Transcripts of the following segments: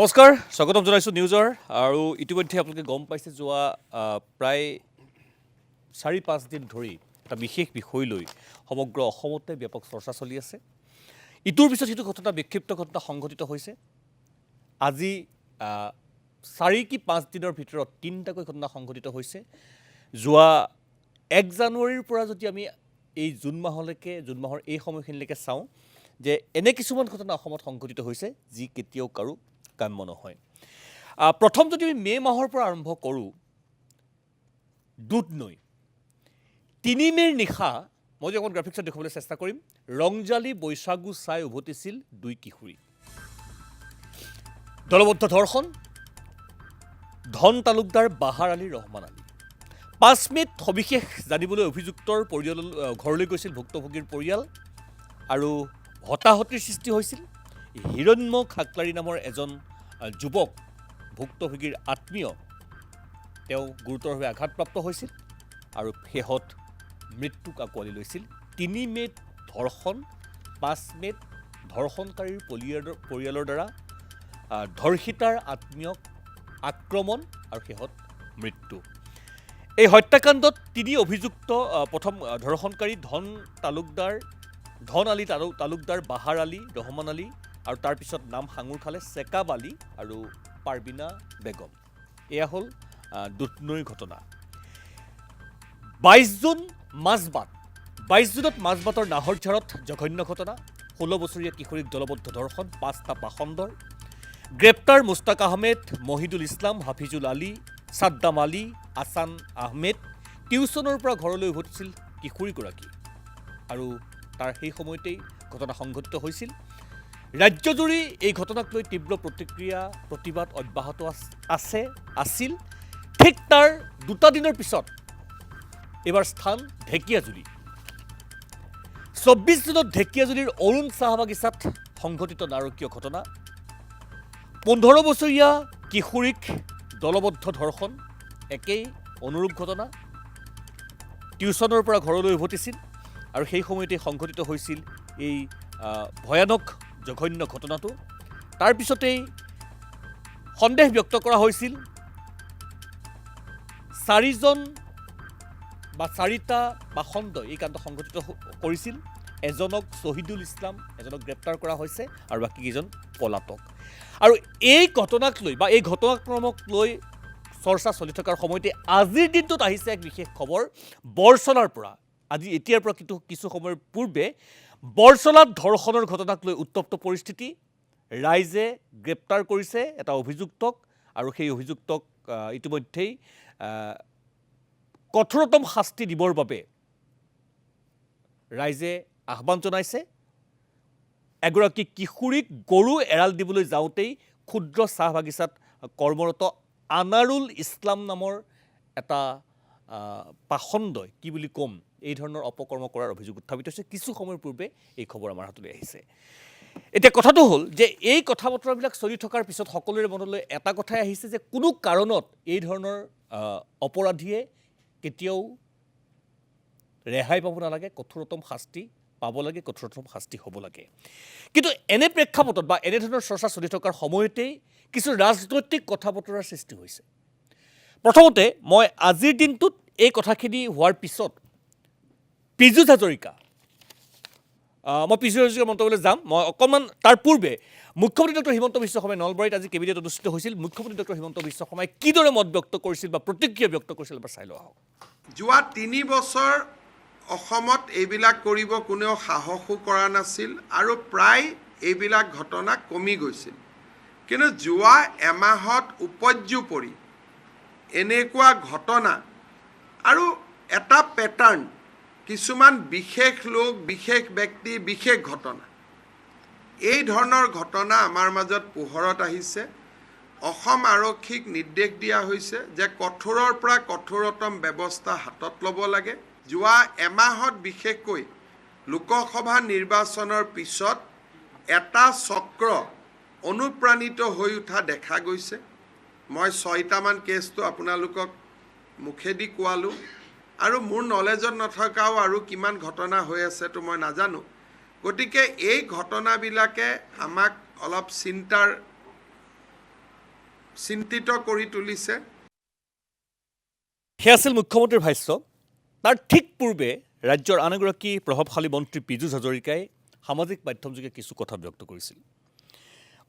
নমস্কাৰ স্বাগতম জনাইছোঁ নিউজৰ আৰু ইতিমধ্যে আপোনালোকে গম পাইছে যোৱা প্ৰায় ৪-৫ দিন ধৰি এটা বিশেষ বিষয় লৈ সমগ্ৰ অসমতে ব্যাপক চৰ্চা চলি আছে। ইটোৰ পিছত সিটো ঘটনা বিক্ষিপ্ত ঘটনা সংঘটিত হৈছে। আজি ৪ কি ৫ দিনৰ ভিতৰত ৩টাকৈ ঘটনা সংঘটিত হৈছে। যোৱা ১ জানুৱাৰীৰ পৰা যদি আমি এই জুন মাহৰ এই সময়খিনিলৈকে চাওঁ যে এনে কিছুমান ঘটনা অসমত সংঘটিত হৈছে যি কেতিয়াও কাৰো কাম্য নহয়। প্ৰথম যদি আমি মে' মাহৰ পৰা আৰম্ভ কৰোঁ, দুধনৈ ৩ মে'ৰ নিশা মই যে অকণ গ্ৰাফিক্সত দেখুৱাবলৈ চেষ্টা কৰিম, ৰংজালী বৈশাগু চাই উভতিছিল ২ কিশোৰী। দলবদ্ধ ধৰ্ষণ, ধন তালুকদাৰ বাহাৰ আলী ৰহমান আলী। ৫ মে'ত সবিশেষ জানিবলৈ অভিযুক্তৰ ঘৰলৈ গৈছিল ভুক্তভোগীৰ পৰিয়াল আৰু হতাহতিৰ সৃষ্টি হৈছিল। হিৰণ্য খাকলাৰী নামৰ এজন যুৱক ভুক্তভোগীৰ আত্মীয়, তেওঁ গুৰুতৰভাৱে আঘাতপ্ৰাপ্ত হৈছিল আৰু শেহত মৃত্যুক আঁকোৱালি লৈছিল। ৩ মে'ত ধৰ্ষণ, ৫ মে'ত ধৰ্ষণকাৰীৰ পৰিয়ালৰ দ্বাৰা ধৰ্ষিতাৰ আত্মীয়ক আক্ৰমণ আৰু শেহত মৃত্যু। এই হত্যাকাণ্ডত ৩ অভিযুক্ত, প্ৰথম ধৰ্ষণকাৰী ধন তালুকদাৰ বাহাৰ আলী ৰহমান আলী আৰু তাৰপিছত নাম সাঙুৰ খালে চেকাব আলী আৰু পাৰবিনা বেগম। এয়া হ'ল দুধনৈৰ ঘটনা। ২২ জুন মাজবাট, ২২ জুনত মাজবাটৰ নাহৰঝাৰত জঘন্য ঘটনা। ১৬ বছৰীয়া কিশোৰীক দলবদ্ধ ধৰ্ষণ, ৫টা পাখণ্ডৰ। গ্ৰেপ্তাৰ মুস্তাক আহমেদ, মহিদুল ইছলাম, হাফিজুল আলী, ছাদ্দাম আলী, আছান আহমেদ। টিউচনৰ পৰা ঘৰলৈ উভতিছিল কিশোৰীগৰাকী আৰু তাৰ সেই সময়তেই ঘটনা সংঘটিত হৈছিল। ৰাজ্যজুৰি এই ঘটনাক লৈ তীব্ৰ প্ৰতিবাদ অব্যাহত আছিল। ঠিক তাৰ 2টা দিনৰ পিছত এইবাৰ স্থান ঢেকীয়াজুলি। ২৪ জুনত ঢেকীয়াজুলিৰ অৰুণ চাহ বাগিচাত সংঘটিত নাৰকীয় ঘটনা। ১৫ বছৰীয়া কিশোৰীক দলবদ্ধ ধৰ্ষণ, একেই অনুৰূপ ঘটনা। টিউচনৰ পৰা ঘৰলৈ উভতিছিল আৰু সেই সময়তে সংঘটিত হৈছিল এই ভয়ানক জঘন্য ঘটনাটো। তাৰপিছতেই সন্দেহ ব্যক্ত কৰা হৈছিল ৪টা পাখণ্ডই এই কাণ্ড সংঘটিত কৰিছিল। এজনক শ্বহীদুল ইছলাম, এজনক গ্ৰেপ্তাৰ কৰা হৈছে আৰু বাকীকেইজন পলাতক। আৰু এই ঘটনাক লৈ বা এই ঘটনাক্ৰমক লৈ চৰ্চা চলি থকাৰ সময়তে আজিৰ দিনটোত আহিছে এক বিশেষ খবৰ বৰচলাৰ পৰা। এতিয়াৰ পৰা কিন্তু কিছু সময়ৰ পূৰ্বে বৰচলাত ধৰ্ষণৰ ঘটনাক লৈ উত্তপ্ত পৰিস্থিতি। ৰাইজে গ্ৰেপ্তাৰ কৰিছে এটা অভিযুক্তক আৰু সেই অভিযুক্তক ইতিমধ্যেই কঠোৰতম শাস্তি দিবৰ বাবে ৰাইজে আহ্বান জনাইছে। এগৰাকী কিশোৰীক গৰু এৰাল দিবলৈ যাওঁতেই ক্ষুদ্ৰ চাহ বাগিচাত কৰ্মৰত আনাৰুল ইছলাম নামৰ এটা পাখণ্ডই, কি বুলি ক'ম, এই ধৰণৰ অপকৰ্ম কৰাৰ অভিযোগ উত্থাপিত হৈছে। কিছু সময়ৰ পূৰ্বে এই খবৰ আমাৰ হাতলৈ আহিছে। এতিয়া কথাটো হ'ল যে এই কথা বতৰাবিলাক চলি থকাৰ পিছত সকলোৰে মনলৈ এটা কথাই আহিছে যে কোনো কাৰণত এই ধৰণৰ অপৰাধীয়ে কেতিয়াও ৰেহাই পাব নালাগে, কঠোৰতম শাস্তি পাব লাগে, কঠোৰতম শাস্তি হ'ব লাগে। কিন্তু এনে প্ৰেক্ষাপটত বা এনেধৰণৰ চৰ্চা চলি থকাৰ সময়তেই কিছু ৰাজনৈতিক কথা বতৰাৰ সৃষ্টি হৈছে। প্ৰথমতে মই আজিৰ দিনটোত এই কথাখিনি হোৱাৰ পিছত পীযুষ হাজৰিকা, মই পীযুষ হাজৰিকাৰ মন্তব্যলৈ যাম। মই অকণমান তাৰ পূৰ্বে মুখ্যমন্ত্ৰী ডক্টৰ হিমন্ত বিশ্ব শৰ্মাই নলবাৰীত আজি কেবিনেট অনুষ্ঠিত হৈছিল। মুখ্যমন্ত্ৰী ডক্টৰ হিমন্ত বিশ্ব শৰ্মাই কিদৰে মত ব্যক্ত কৰিছিল বা প্ৰতিক্ৰিয়া ব্যক্ত কৰিছিল এবাৰ চাই লোৱা হওক। যোৱা ৩ বছৰ অসমত এইবিলাক কৰিব কোনেও সাহসো কৰা নাছিল আৰু প্ৰায় এইবিলাক ঘটনা কমি গৈছিল। কিন্তু যোৱা এমাহত উপৰ্যুপৰি এনেকুৱা ঘটনা আৰু এটা পেটাৰ্ণ, কিছুমান বিশেষ লোক, বিশেষ ব্যক্তি, বিশেষ ঘটনা, এই ধৰণৰ ঘটনা আমাৰ মাজত পোহৰত আহিছে। অসম আৰক্ষীক নিৰ্দেশ দিয়া হৈছে যে কঠোৰৰ পৰা কঠোৰতম ব্যৱস্থা হাতত ল'ব লাগে। যোৱা এমাহত বিশেষকৈ লোকসভা নিৰ্বাচনৰ পিছত এটা চক্ৰ অনুপ্ৰাণিত হৈ উঠা দেখা গৈছে। মই 6টামান কেছটো আপোনালোকক মুখেদি কোৱালোঁ আৰু মোৰ নলেজত নথকাও আৰু কিমান ঘটনা হৈ আছেতো মই নাজানো। গতিকে এই ঘটনাবিলাকে আমাক অলপ চিন্তাৰ চিন্তিত কৰি তুলিছে। সেয়া আছিল মুখ্যমন্ত্ৰীৰ ভাষ্য। তাৰ ঠিক পূৰ্বে ৰাজ্যৰ আন এগৰাকী প্ৰভাৱশালী মন্ত্ৰী পীযুষ হাজৰিকাই সামাজিক মাধ্যমযোগে কিছু কথা ব্যক্ত কৰিছিল,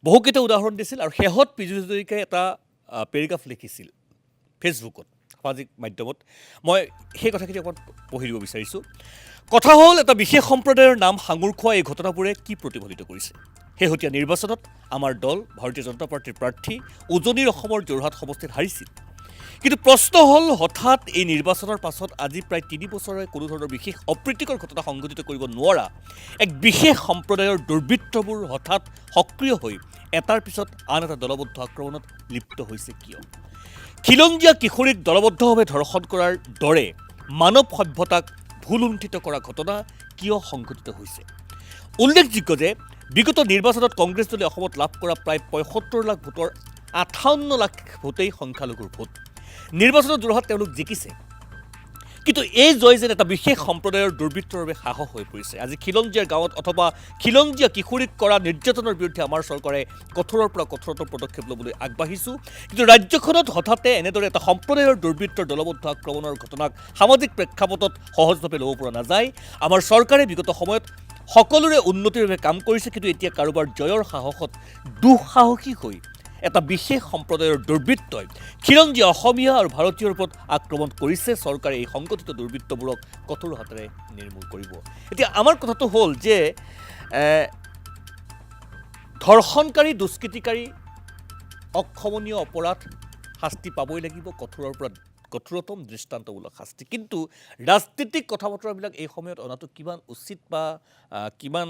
বহুকেইটা উদাহৰণ দিছিল আৰু শেহত পীযুষ হাজৰিকাই এটা পেৰেগ্ৰাফ লিখিছিল ফেচবুকত, সামাজিক মাধ্যমত। মই সেই কথাখিনি অকণমান পঢ়ি দিব বিচাৰিছোঁ। কথা হ'ল, এটা বিশেষ সম্প্ৰদায়ৰ নাম সাঙুৰ খোৱা এই ঘটনাবোৰে কি প্ৰতিফলিত কৰিছে? শেহতীয়া নিৰ্বাচনত আমাৰ দল ভাৰতীয় জনতা পাৰ্টীৰ প্ৰাৰ্থী উজনিৰ অসমৰ যোৰহাট সমষ্টিত হাৰিছিল। কিন্তু প্ৰশ্ন হ'ল, হঠাৎ এই নিৰ্বাচনৰ পাছত আজি প্ৰায় 3 বছৰে কোনো ধৰণৰ বিশেষ অপ্ৰীতিকৰ ঘটনা সংঘটিত কৰিব নোৱাৰা এক বিশেষ সম্প্ৰদায়ৰ দুৰ্বৃত্তবোৰ হঠাৎ সক্ৰিয় হৈ এটাৰ পিছত আন এটা দলবদ্ধ আক্ৰমণত লিপ্ত হৈছে কিয়? খিলঞ্জীয়া কিশোৰীক দলবদ্ধভাৱে ধৰ্ষণ কৰাৰ দৰে মানৱ সভ্যতাক ভুলুণ্ঠিত কৰা ঘটনা কিয় সংঘটিত হৈছে? উল্লেখযোগ্য যে বিগত নিৰ্বাচনত কংগ্ৰেছ দলে অসমত লাভ কৰা প্ৰায় ৭৫ লাখ ভোটৰ ৫৮ লাখ ভোটেই সংখ্যালঘুৰ ভোট। নিৰ্বাচনত যোৰহাট তেওঁলোক জিকিছে, কিন্তু এই জয় যেন এটা বিশেষ সম্প্ৰদায়ৰ দুৰ্বৃত্তৰ বাবে সাহস হৈ পৰিছে। আজি খিলঞ্জীয়াৰ গাঁৱত অথবা খিলঞ্জীয়া কিশোৰীক কৰা নিৰ্যাতনৰ বিৰুদ্ধে আমাৰ চৰকাৰে কঠোৰৰ পৰা কঠোৰতৰ পদক্ষেপ ল'বলৈ আগবাঢ়িছোঁ, কিন্তু ৰাজ্যখনত হঠাতে এনেদৰে এটা সম্প্ৰদায়ৰ দুৰ্বৃত্তৰ দলবদ্ধ আক্ৰমণৰ ঘটনাক সামাজিক প্ৰেক্ষাপটত সহজভাৱে ল'ব পৰা নাযায়। আমাৰ চৰকাৰে বিগত সময়ত সকলোৰে উন্নতিৰ বাবে কাম কৰিছে, কিন্তু এতিয়া কাৰোবাৰ জয়ৰ সাহসত দুঃসাহসী হৈ এটা বিশেষ সম্প্ৰদায়ৰ দুৰ্বৃত্তই খিলঞ্জীয়া অসমীয়া আৰু ভাৰতীয়ৰ ওপৰত আক্ৰমণ কৰিছে। চৰকাৰে এই সংগঠিত দুৰ্বৃত্তবোৰক কঠোৰ হাতেৰে নিৰ্মূল কৰিব। এতিয়া আমাৰ কথাটো হ'ল যে ধৰ্ষণকাৰী, দুষ্কৃতিকাৰী, অক্ষমনীয় অপৰাধ শাস্তি পাবই লাগিব, কঠোৰৰ পৰা কঠোৰতম দৃষ্টান্তমূলক শাস্তি। কিন্তু ৰাজনীতিক কথা বতৰাবিলাক এই সময়ত অনাটো কিমান উচিত বা কিমান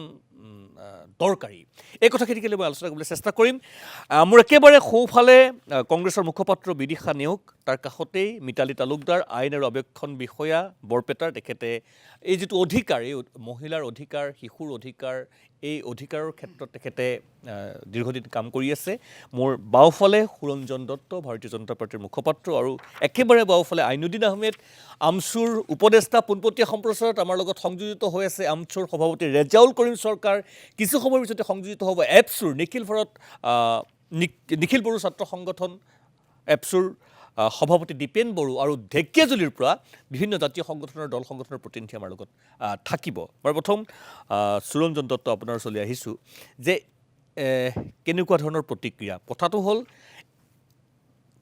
দৰকাৰী, এই কথাখিনিকে মই আলোচনা কৰিবলৈ চেষ্টা কৰিম। মোৰ একেবাৰে সোঁফালে কংগ্ৰেছৰ মুখপাত্ৰ বিদিশা নেওগ, তাৰ কাষতেই মিতালী তালুকদাৰ, আইন আৰু অবেক্ষণ বিষয়া বৰপেটাৰ। তেখেতে এই যিটো অধিকাৰ, এই মহিলাৰ অধিকাৰ, শিশুৰ অধিকাৰ, এই অধিকাৰৰ ক্ষেত্ৰত তেখেতে দীৰ্ঘদিন কাম কৰি আছে। মোৰ বাওঁফালে সুৰঞ্জন দত্ত, ভাৰতীয় জনতা পাৰ্টীৰ মুখপাত্ৰ, আৰু একেবাৰে বাওঁফালে আইনুদ্দিন আহমেদ, আমচুৰ উপদেষ্টা। পোনপটীয়া সম্প্ৰচাৰত আমাৰ লগত সংযোজিত হৈ আছে আমচুৰ সভাপতি ৰেজাউল কৰিম চৰকাৰ। কিছু সময়ৰ পিছতে সংযোজিত হ'ব এপচুৰ নিখিল বড়ো ছাত্ৰ সংগঠন এপচুৰ সভাপতি দীপেন বড়ো, আৰু ঢেকীয়াজুলিৰ পৰা বিভিন্ন জাতীয় সংগঠনৰ দল সংগঠনৰ প্ৰতিনিধি আমাৰ লগত থাকিব। বাৰু প্ৰথম সুৰঞ্জন দত্ত, আপোনাৰ ওচৰলৈ আহিছোঁ যে কেনেকুৱা ধৰণৰ প্ৰতিক্ৰিয়া? কথাটো হ'ল,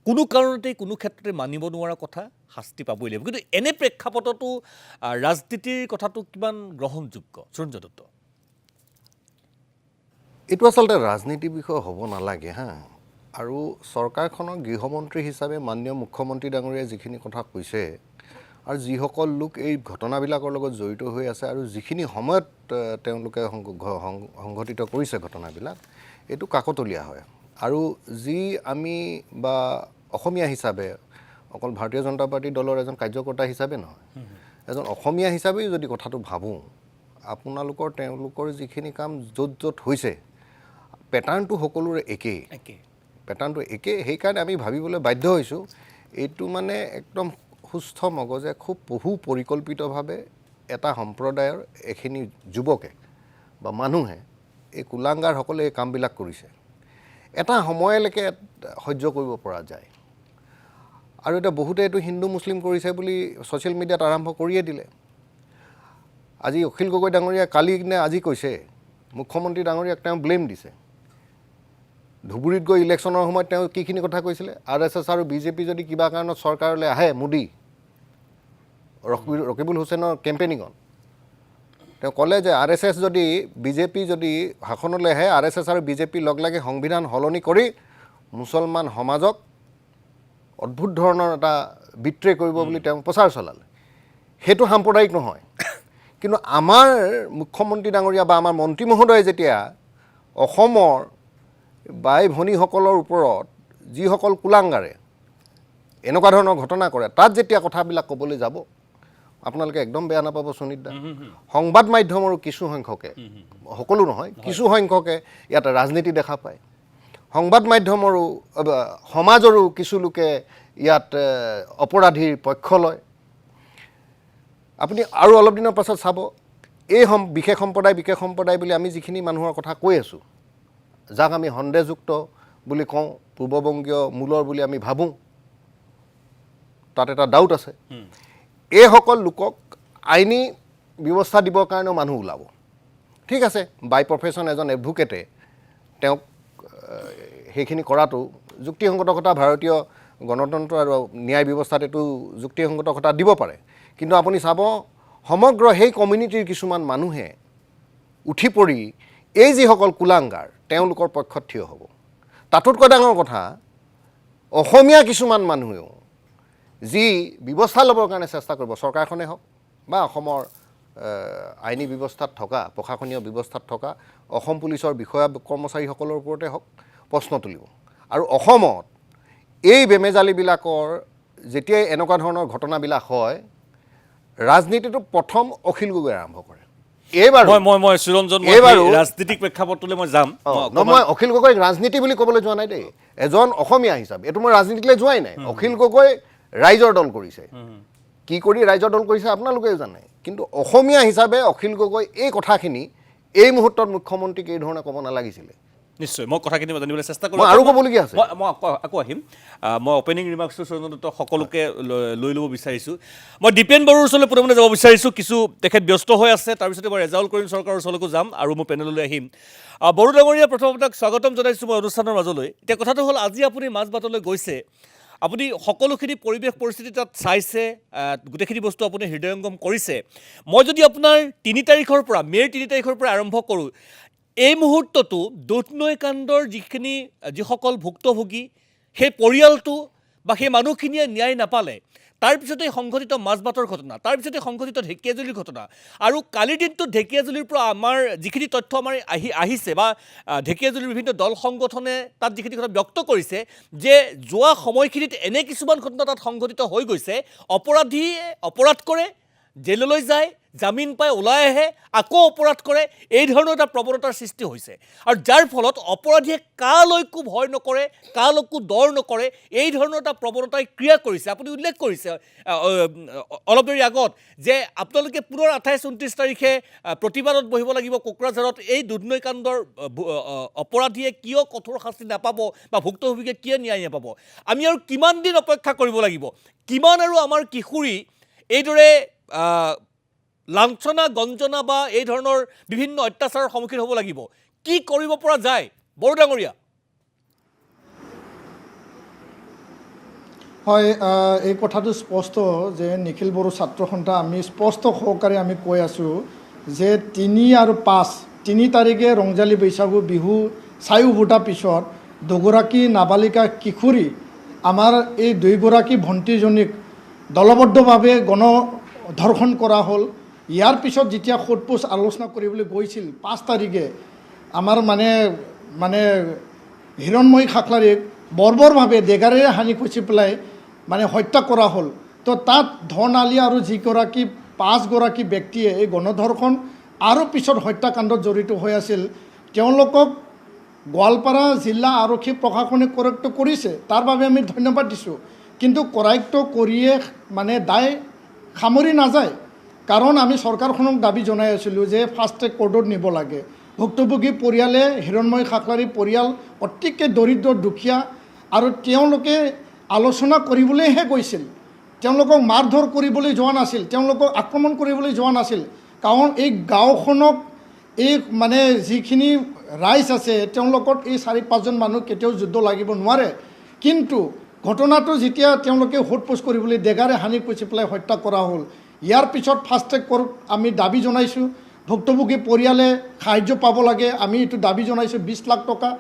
কোনো কাৰণতেই কোনো ক্ষেত্ৰতে মানিব নোৱাৰা কথা, শাস্তি পাবই লাগিব, কিন্তু এনে প্ৰেক্ষাপটতো ৰাজনীতিৰ কথাটো কিমান গ্ৰহণযোগ্য? সুৰঞ্জন দত্ত। এইটো আচলতে ৰাজনীতিৰ বিষয় হ'ব নালাগে হা। আৰু চৰকাৰখনৰ গৃহমন্ত্ৰী হিচাপে মাননীয় মুখ্যমন্ত্ৰী ডাঙৰীয়াই যিখিনি কথা কৈছে, আৰু যিসকল লোক এই ঘটনাবিলাকৰ লগত জড়িত হৈ আছে আৰু যিখিনি সময়ত তেওঁলোকে সংঘটিত কৰিছে ঘটনাবিলাক, এইটো কাকতলীয়া হয়। আৰু যি আমি বা অসমীয়া হিচাপে, অকল ভাৰতীয় জনতা পাৰ্টী দলৰ এজন কাৰ্যকৰ্তা হিচাপে নহয়, এজন অসমীয়া হিচাপেও যদি কথাটো ভাবোঁ, আপোনালোকৰ তেওঁলোকৰ যিখিনি কাম য'ত য'ত হৈছে, পেটাৰ্ণটো সকলোৰে একেই, পেটাৰ্ণটো একেই। সেইকাৰণে আমি ভাবিবলৈ বাধ্য হৈছোঁ, এইটো মানে একদম সুস্থ মগজে খুব বহু পৰিকল্পিতভাৱে এটা সম্প্ৰদায়ৰ এখিনি যুৱকে বা মানুহে, এই কুলাংগাৰসকলে এই কামবিলাক কৰিছে। এটা সময়লৈকে সহ্য কৰিব পৰা যায়, আৰু এতিয়া বহুতে এইটো হিন্দু মুছলিম কৰিছে বুলি ছ'চিয়েল মিডিয়াত আৰম্ভ কৰিয়ে দিলে। আজি অখিল গগৈ ডাঙৰীয়াই কালি নে আজি কৈছে, মুখ্যমন্ত্ৰী ডাঙৰীয়াক তেওঁ ব্লেম দিছে। ধুবুৰীত গৈ ইলেকশ্যনৰ সময়ত তেওঁ কিখিনি কথা কৈছিলে, RSS আৰু BJP যদি কিবা কাৰণত চৰকাৰলৈ আহে, মোদী ৰকিবুল হুছেইনৰ কেম্পেইনিঙত তেওঁ ক'লে যে RSS যদি BJP যদি শাসনলৈ আহে, RSS আৰু BJP লগ লাগি সংবিধান সলনি কৰি মুছলমান সমাজক অদ্ভুত ধৰণৰ এটা বিট্ৰে কৰিব বুলি তেওঁ প্ৰচাৰ চলালে। সেইটো সাম্প্ৰদায়িক নহয়। কিন্তু আমাৰ মুখ্যমন্ত্ৰী ডাঙৰীয়া বা আমাৰ মন্ত্ৰী মহোদয়ে যেতিয়া অসমৰ বাই ভনীসকলৰ ওপৰত যিসকল কুলাংগাৰে এনেকুৱা ধৰণৰ ঘটনা কৰে, তাত যেতিয়া কথাবিলাক ক'বলৈ যাব, আপোনালোকে একদম বেয়া নাপাব সুনীত দা, সংবাদ মাধ্যমৰো কিছু সংখ্যকে, সকলো নহয়, কিছু সংখ্যকে ইয়াত ৰাজনীতি দেখা পায়। সংবাদ মাধ্যমৰো সমাজৰো কিছু লোকে ইয়াত অপৰাধীৰ পক্ষ লয়। আপুনি আৰু অলপ দিনৰ পাছত চাব, এই বিশেষ সম্প্ৰদায় বুলি আমি যিখিনি মানুহৰ কথা কৈ আছোঁ, যাক আমি সন্দেহযুক্ত বুলি কওঁ, পূৰ্ববংগীয় মূলৰ বুলি আমি ভাবোঁ, তাত এটা ডাউট আছে। এইসকল লোকক আইনী ব্যৱস্থা দিবৰ কাৰণেও মানুহ ওলাব। ঠিক আছে, বাই প্ৰফেশ্যন এজন এডভোকেটে তেওঁক সেইখিনি কৰাটো যুক্তিসংগত কথা, ভাৰতীয় গণতন্ত্ৰ আৰু ন্যায় ব্যৱস্থাত এইটো যুক্তিসংগত কথা দিব পাৰে। কিন্তু আপুনি চাব, সমগ্ৰ সেই কমিউনিটিৰ কিছুমান মানুহে উঠি পৰি এই যিসকল কুলাংগাৰ তেওঁলোকৰ পক্ষত থিয় হ'ব। তাতোতকৈ ডাঙৰ কথা, অসমীয়া কিছুমান মানুহেও যি ব্যৱস্থা ল'বৰ কাৰণে চেষ্টা কৰিব, চৰকাৰখনে হওক বা অসমৰ আইনী ব্যৱস্থাত থকা, প্ৰশাসনীয় ব্যৱস্থাত থকা অসম পুলিচৰ বিষয়া কৰ্মচাৰীসকলৰ ওপৰতে হওক, প্ৰশ্ন তুলিব। আৰু অসমত এই বেমেজালিবিলাকৰ যেতিয়াই এনেকুৱা ধৰণৰ ঘটনাবিলাক হয়, ৰাজনীতিটো প্ৰথম অখিল গগৈ আৰম্ভ কৰে। এইবাৰ মই চিৰঞ্জন, ৰাজনীতিক প্ৰেক্ষাপটলৈ মই যাম। মই অখিল গগৈক ৰাজনীতি বুলি ক'বলৈ যোৱা নাই দেই, এজন অসমীয়া হিচাপে। এইটো মই ৰাজনীতিলৈ যোৱাই নাই। অখিল গগৈ ৰাইজৰ দল কৰিছে, কি কৰি ৰাইজৰ দল কৰিছে আপোনালোকেও জানে। কিন্তু অসমীয়া হিচাপে অখিল গগৈ এই কথাখিনি এই মুহূৰ্তত মুখ্যমন্ত্ৰীক এই ধৰণে ক'ব নালাগিছিলে। নিশ্চয় মই কথাখিনি জানিবলৈ চেষ্টা কৰিম। আৰু ক'বলগীয়া আছে, মই আকৌ আহিম। মই অপেনিং ৰিমাৰ্কছটো চিৰঞ্জনটো সকলোকে লৈ ল'ব বিচাৰিছোঁ। মই দীপেন বড়োৰ ওচৰলৈ প্ৰথমতে যাব বিচাৰিছোঁ, কিছু তেখেত ব্যস্ত হৈ আছে। তাৰপিছতে মই ৰেজাউল কৰিম চৰকাৰৰ ওচৰলৈকো যাম আৰু মোৰ পেনেললৈ আহিম। বড়ো ডাঙৰীয়া, প্ৰথম আপোনাক স্বাগতম জনাইছোঁ মই অনুষ্ঠানৰ মাজলৈ। এতিয়া কথাটো হ'ল, আজি আপুনি মাজবাটলৈ গৈছে, আপুনি সকলোখিনি পৰিৱেশ পৰিস্থিতি তাত চাইছে, গোটেইখিনি বস্তু আপুনি হৃদয়ংগম কৰিছে। মই যদি আপোনাৰ 3 তাৰিখৰ পৰা, মে'ৰ 3 তাৰিখৰ পৰা আৰম্ভ কৰোঁ, এই মুহূৰ্ততো দুধনৈ কাণ্ডৰ যিসকল ভুক্তভোগী, সেই পৰিয়ালটো বা সেই মানুহখিনিয়ে ন্যায় নাপালে, তাৰপিছতে সংঘটিত মাজবাটৰ ঘটনা, তাৰপিছতে সংঘটিত ঢেকীয়াজুলিৰ ঘটনা, আৰু কালিৰ দিনটোত ঢেকীয়াজুলিৰ পৰা আমাৰ যিখিনি তথ্য আমাৰ আহিছে বা ঢেকীয়াজুলিৰ বিভিন্ন দল সংগঠনে তাত যিখিনি কথা ব্যক্ত কৰিছে যে যোৱা সময়খিনিত এনে কিছুমান ঘটনা তাত সংঘটিত হৈ গৈছে, অপৰাধীয়ে অপৰাধ কৰে, জেললৈ যায়, জামিন পাই ওলাই আহে, আকৌ অপৰাধ কৰে, এই ধৰণৰ এটা প্ৰৱণতাৰ সৃষ্টি হৈছে। আৰু যাৰ ফলত অপৰাধীয়ে কালৈকো ভয় নকৰে, কালৈকো ডৰ নকৰে, এই ধৰণৰ এটা প্ৰৱণতাই ক্ৰিয়া কৰিছে। আপুনি উল্লেখ কৰিছে অলপ দেৰি আগত যে আপোনালোকে পুনৰ 28-29 তাৰিখে প্ৰতিবাদত বহিব লাগিব কোকৰাঝাৰত, এই দুধনৈ কাণ্ডৰ অপৰাধীয়ে কিয় কঠোৰ শাস্তি নাপাব বা ভুক্তভোগীয়ে কিয় ন্যায় নাপাব। আমি আৰু কিমান দিন অপেক্ষা কৰিব লাগিব, কিমান আৰু আমাৰ কিশোৰী এইদৰে লাঞ্ছনা গঞ্জনা বা এই ধৰণৰ বিভিন্ন অত্যাচাৰৰ সন্মুখীন হ'ব লাগিব? কি কৰিব পৰা যায় বড়ো ডাঙৰীয়া? হয়, এই কথাটো স্পষ্ট যে নিখিল বড়ো ছাত্ৰ সন্থা আমি স্পষ্ট সহকাৰে আমি কৈ আছোঁ যে 3 আৰু 5 তাৰিখে ৰংজালী বৈশাগু বিহু চাই উভতাৰ পিছত দুগৰাকী নাবালিকা কিশোৰী, আমাৰ এই 2গৰাকী ভণ্টিজনীক দলবদ্ধভাৱে গণধৰ্ষণ কৰা হ'ল। ইয়াৰ পিছত যেতিয়া সোধপোছ আলোচনা কৰিবলৈ গৈছিল 5 তাৰিখে, আমাৰ মানে হিৰণময়ী খাকলাৰীক বৰ্বৰভাৱে ডেগাৰেৰে সানি খুচি পেলাই হত্যা কৰা হ'ল। তো তাত ধন আলি আৰু যিগৰাকী 5গৰাকী ব্যক্তিয়ে এই গণধৰ্ষণ আৰু পিছত হত্যাকাণ্ডত জড়িত হৈ আছিল, তেওঁলোকক গোৱালপাৰা জিলা আৰক্ষী প্ৰশাসনে কৰায়ত্ব কৰিছে, তাৰ বাবে আমি ধন্যবাদ দিছোঁ। কিন্তু কৰায়ত্ব কৰিয়ে দায় সামৰি নাযায়, কাৰণ আমি চৰকাৰখনক দাবী জনাই আছিলোঁ যে ফাষ্ট ট্ৰেক কোৰ্টত নিব লাগে। ভুক্তভোগী পৰিয়ালে, হিৰণময়ী খাকলাৰী পৰিয়াল অতিকৈ দৰিদ্ৰ দুখীয়া, আৰু তেওঁলোকে আলোচনা কৰিবলৈহে গৈছিল, তেওঁলোকক মাৰধৰ কৰিবলৈ যোৱা নাছিল, তেওঁলোকক আক্ৰমণ কৰিবলৈ যোৱা নাছিল। কাৰণ এই গাঁওখনক এই যিখিনি ৰাইজ আছে তেওঁলোকৰ এই 4-5জন মানুহ কেতিয়াও যুদ্ধ লাগিব নোৱাৰে। কিন্তু ঘটনাটো যেতিয়া তেওঁলোকে সোধপোছ কৰিবলৈ ডেগাৰে সানি পুচি পেলাই হত্যা কৰা হ'ল, ইয়াৰ পিছত ফাষ্ট ট্ৰেক কোৰ্ট আমি দাবী জনাইছোঁ, ভুক্তভোগী পৰিয়ালে সাহায্য পাব লাগে, আমি এইটো দাবী জনাইছোঁ 20 লাখ টকা,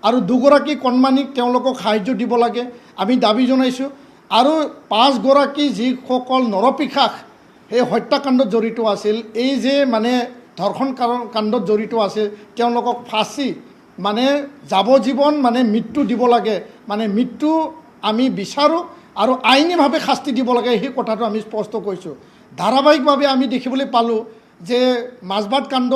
আৰু 2গৰাকী কণমানিক তেওঁলোকক সাহায্য দিব লাগে আমি দাবী জনাইছোঁ। আৰু 5গৰাকী যিসকল নৰপিশাচ সেই হত্যাকাণ্ডত জড়িত আছিল, এই যে ধৰ্ষণ কাণ্ডত জড়িত আছে, তেওঁলোকক ফাঁচি যাৱজীৱন মৃত্যু দিব লাগে, মৃত্যু আমি বিচাৰোঁ, আৰু আইনীভাৱে শাস্তি দিব লাগে, সেই কথাটো আমি স্পষ্ট কৈছোঁ। ধাৰাবাহিকভাৱে আমি দেখিবলৈ পালোঁ যে মাজবাট কাণ্ড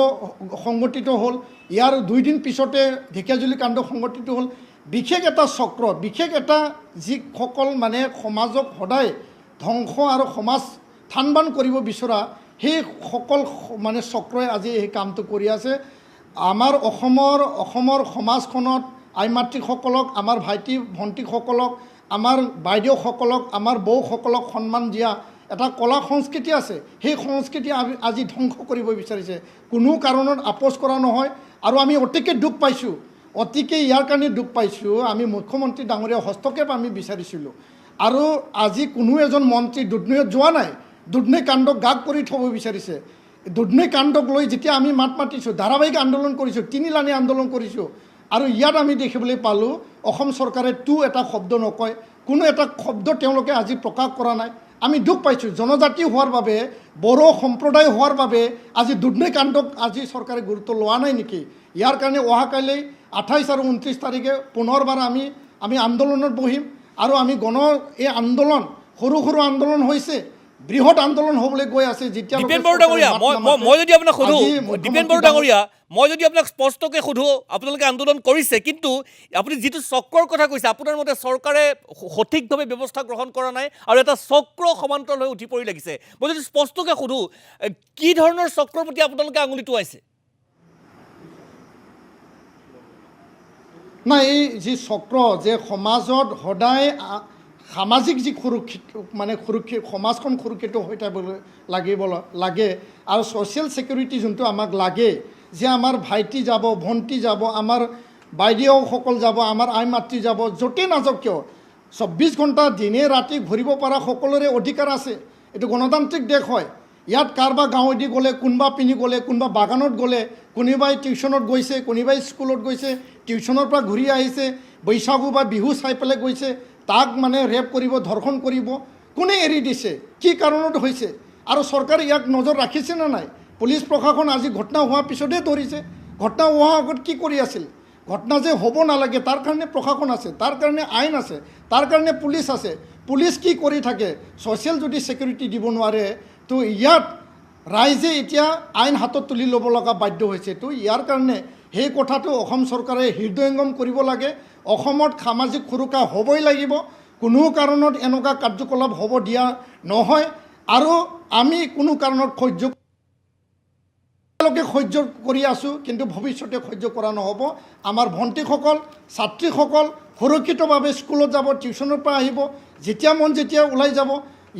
সংঘটিত হ'ল, ইয়াৰ 2 দিন পিছতে ঢেকীয়াজুলি কাণ্ড সংঘটিত হ'ল। বিশেষ এটা চক্ৰ, বিশেষ এটা যিসকল সমাজক সদায় ধ্বংস আৰু সমাজ থানবান কৰিব বিচৰা সেইসকল চক্ৰই আজি এই কামটো কৰি আছে। আমাৰ অসমৰ সমাজখনত আই মাতৃসকলক, আমাৰ ভাইটি ভণ্টিসকলক, আমাৰ বাইদেউসকলক, আমাৰ বৌসকলক সন্মান দিয়া এটা কলা সংস্কৃতি আছে। সেই সংস্কৃতি আজি ধ্বংস কৰিব বিচাৰিছে। কোনো কাৰণত আপোচ কৰা নহয়। আৰু আমি অতিকে দুখ পাইছোঁ, অতিকে ইয়াৰ কাৰণে দুখ পাইছোঁ, আমি মুখ্যমন্ত্ৰী ডাঙৰীয়া হস্তক্ষেপ আমি বিচাৰিছিলোঁ। আৰু আজি কোনো এজন মন্ত্ৰী দুধনৈত যোৱা নাই, দুধনৈ কাণ্ডক গাগ কৰি থ'ব বিচাৰিছে। দুধনৈ কাণ্ডক লৈ যেতিয়া আমি মাত মাতিছোঁ, ধাৰাবাহিক আন্দোলন কৰিছোঁ, তিনিলানি আন্দোলন কৰিছোঁ, আৰু ইয়াত আমি দেখিবলৈ পালোঁ অসম চৰকাৰে এটা শব্দ নকয়, কোনো এটা শব্দ তেওঁলোকে আজি প্ৰকাশ কৰা নাই। আমি দুখ পাইছোঁ। জনজাতি হোৱাৰ বাবে, বড়ো সম্প্ৰদায় হোৱাৰ বাবে আজি দুধনৈ কাণ্ডক আজি চৰকাৰে গুৰুত্ব লোৱা নাই নেকি? ইয়াৰ কাৰণে অহাকাইলৈ 28 আৰু 29 তাৰিখে পুনৰবাৰ আমি আন্দোলনত বহিম। আৰু আমি এই আন্দোলন সৰু সৰু আন্দোলন হৈছে, বৃহৎ আন্দোলন হ'বলৈ গৈ আছে। যেতিয়া দীপেন বড়ো ডাঙৰীয়া, মই যদি আপোনাক সোধোঁ, দীপেন বড়ো ডাঙৰীয়া, মই যদি আপোনাক স্পষ্টকৈ সোধোঁ, আপোনালোকে আন্দোলন কৰিছে, কিন্তু আপুনি যিটো চক্ৰৰ কথা কৈছে, আপোনাৰ মতে চৰকাৰে সঠিকভাৱে ব্যৱস্থা গ্ৰহণ কৰা নাই আৰু এটা চক্ৰ সমান্তৰাল হৈ উঠি পৰি লাগিছে। মই যদি স্পষ্টকৈ সোধোঁ, কি ধৰণৰ চক্ৰৰ প্ৰতি আপোনালোকে আঙুলি টোৱাইছে? নাই, এই যি চক্ৰ যে সমাজত সদায় সামাজিক যি সমাজখন সুৰক্ষিত হৈ থাকিবলৈ লাগে, আৰু ছ'চিয়েল ছিকিউৰিটি যোনটো আমাক লাগে, যে আমাৰ ভাইটি যাব, ভণ্টি যাব, আমাৰ বাইদেউসকল যাব, আমাৰ আই মাতৃ যাব, য'তেই নাযাওক কিয় 24 ঘণ্টা দিনে ৰাতি ঘূৰিব পৰা সকলোৰে অধিকাৰ আছে। এইটো গণতান্ত্ৰিক দেশ হয়। ইয়াত কাৰোবাৰ গাঁৱেদি গ'লে, কোনোবা পিনি গ'লে, কোনোবা বাগানত গ'লে, কোনোবাই টিউশ্যনত গৈছে, কোনোবাই স্কুলত গৈছে, টিউশ্যনৰ পৰা ঘূৰি আহিছে, বৈশাগু বা বিহু চাই পেলাই গৈছে, তাক ৰেপ কৰিব, ধৰ্ষণ কৰিব, কোনে এৰি দিছে? কি কাৰণত হৈছে? আৰু চৰকাৰে ইয়াক নজৰ ৰাখিছে নে নাই? পুলিচ প্ৰশাসন আজি ঘটনা হোৱাৰ পিছতেই ধৰিছে। ঘটনা হোৱাৰ আগত কি কৰি আছিল? ঘটনা যে হ'ব নালাগে তাৰ কাৰণে প্ৰশাসন আছে, তাৰ কাৰণে আইন আছে, তাৰ কাৰণে পুলিচ আছে। পুলিচ কি কৰি থাকে? ছ'চিয়েল যদি ছিকিউৰিটি দিব নোৱাৰে, তো ইয়াত ৰাইজে এতিয়া আইন হাতত তুলি ল'ব লগা বাধ্য হৈছে। তো ইয়াৰ কাৰণে সেই কথাটো অসম চৰকাৰে হৃদয়ংগম কৰিব লাগে। অসমত সামাজিক সুৰক্ষা হ'বই লাগিব। কোনো কাৰণত এনেকুৱা কাৰ্যকলাপ হ'ব দিয়া নহয়। আৰু আমি কোনো কাৰণত সহ্য কৰি আছোঁ, কিন্তু ভৱিষ্যতে সহ্য কৰা নহ'ব। আমাৰ ভণ্টিসকল, ছাত্ৰীসকল সুৰক্ষিতভাৱে স্কুলত যাব, টিউশ্যনৰ পৰা আহিব, যেতিয়া ওলাই যাব।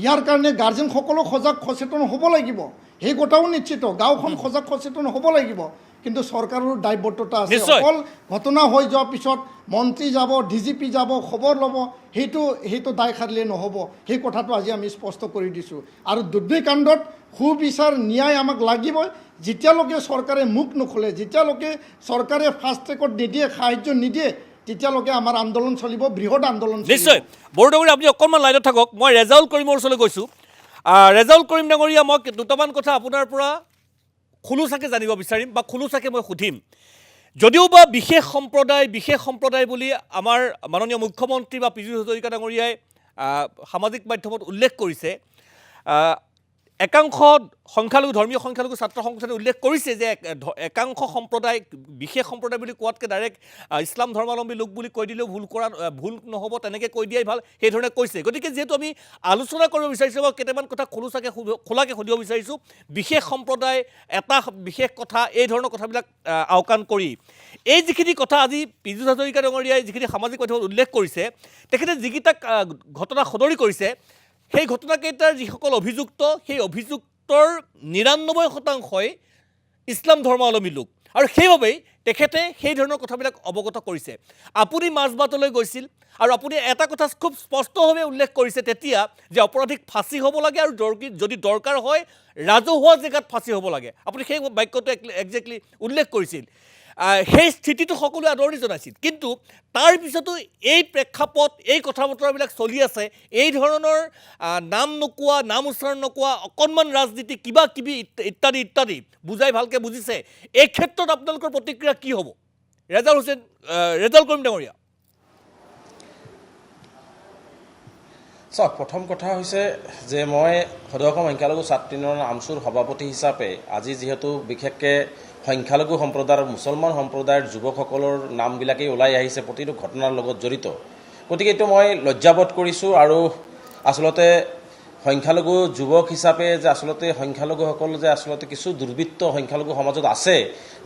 ইয়াৰ কাৰণে গাৰ্জেনসকলো সজাগ সচেতন হ'ব লাগিব। সেই কথাও নিশ্চিত, গাঁওখন সজাগ সচেতন হ'ব লাগিব। কিন্তু চৰকাৰৰ দায়বদ্ধতা আছে। অকল ঘটনা হৈ যোৱাৰ পিছত মন্ত্ৰী যাব, DGP যাব, খবৰ ল'ব, সেইটো দায় সাৰিলে নহ'ব। সেই কথাটো আজি আমি স্পষ্ট কৰি দিছোঁ। আৰু দুধনৈ কাণ্ডত সুবিচাৰ ন্যায় আমাক লাগিবই। যেতিয়ালৈকে চৰকাৰে মুখ নোখোলে, যেতিয়ালৈকে চৰকাৰে ফাষ্ট ট্ৰেকত নিদিয়ে, সাহায্য নিদিয়ে, তেতিয়ালৈকে আমাৰ আন্দোলন চলিব, বৃহৎ আন্দোলন। নিশ্চয়। বড়ো ডাঙৰীয়া, আপুনি অকণমান লাইনত থাকক। মই ৰেজাউল কৰিমৰ ওচৰলৈ গৈছোঁ। ৰেজাউল কৰিম ডাঙৰীয়া, মই দুটামান কথা আপোনাৰ পৰা খোলোচাকৈ জানিব বিচাৰিম, বা খোলোচাকৈ মই সুধিম। যদিও বা বিশেষ সম্প্ৰদায় বুলি আমাৰ মাননীয় মুখ্যমন্ত্ৰী বা পীযুষ হাজৰিকা ডাঙৰীয়াই সামাজিক মাধ্যমত উল্লেখ কৰিছে, একাংশ সংখ্যালঘু, ধৰ্মীয় সংখ্যালঘু ছাত্ৰ সংগঠনে উল্লেখ কৰিছে যে একাংশ সম্প্ৰদায়, বিশেষ সম্প্ৰদায় বুলি কোৱাতকৈ ডাইৰেক্ট ইছলাম ধৰ্মাৱলম্বী লোক বুলি কৈ দিলেও ভুল নহ'ব, তেনেকৈ কৈ দিয়াই ভাল, সেইধৰণে কৈছে। গতিকে যিহেতু আমি আলোচনা কৰিব বিচাৰিছোঁ, বা কেইটামান কথা খোলাকৈ সুধিব বিচাৰিছোঁ, বিশেষ সম্প্ৰদায়, এটা বিশেষ কথা, এই ধৰণৰ কথাবিলাক আওকাণ কৰি এই যিখিনি কথা আজি পীযুষ হাজৰিকা ডাঙৰীয়াই যিখিনি সামাজিক মাধ্যমত উল্লেখ কৰিছে, তেখেতে যিকেইটা ঘটনা সদৰি কৰিছে, সেই ঘটনাকেইটাৰ যিসকল অভিযুক্ত, সেই অভিযুক্তৰ 99% ইছলাম ধৰ্মাৱলম্বী লোক, আৰু সেইবাবেই তেখেতে সেই ধৰণৰ কথাবিলাক অৱগত কৰিছে। আপুনি মাজবাটলৈ গৈছিল, আৰু আপুনি এটা কথা খুব স্পষ্টভাৱে উল্লেখ কৰিছে তেতিয়া, যে অপৰাধীক ফাঁচি হ'ব লাগে, আৰু যদি দৰকাৰ হয় ৰাজহুৱা জেগাত ফাঁচি হ'ব লাগে। আপুনি সেই বাক্যটো একজেক্টলি উল্লেখ কৰিছিল। সেই স্থিতিটো সকলোৱে আদৰণি জনাইছিল, কিন্তু তাৰ পিছতো এই প্ৰেক্ষাপট, এই কথা বতৰাবিলাক চলি আছে, এই ধৰণৰ নাম নোকোৱা, নাম উচ্চাৰণ নকোৱা, অকণমান ৰাজনীতি, কিবা কিবি ইত্যাদি বুজাই ভালকৈ বুজিছে। এই ক্ষেত্ৰত আপোনালোকৰ প্ৰতিক্ৰিয়া কি হ'ব? ৰেজাউল কৰিম ডাঙৰীয়া। চাওক, প্ৰথম কথা হৈছে যে মই সদৌ অসম সংখ্যালঘু ছাত্ৰ ইউনিয়নৰ আমচুৰ সভাপতি হিচাপে আজি যিহেতু বিশেষকৈ সংখ্যালঘু সম্প্ৰদায়ৰ, মুছলমান সম্প্ৰদায়ৰ যুৱকসকলৰ নামবিলাকেই ওলাই আহিছে প্ৰতিটো ঘটনাৰ লগত জড়িত, গতিকে এইটো মই লজ্জাবোধ কৰিছোঁ। আৰু আচলতে সংখ্যালঘু যুৱক হিচাপে যে আচলতে সংখ্যালঘুসকল যে আচলতে কিছু দুৰ্বৃত্ত সংখ্যালঘু সমাজত আছে,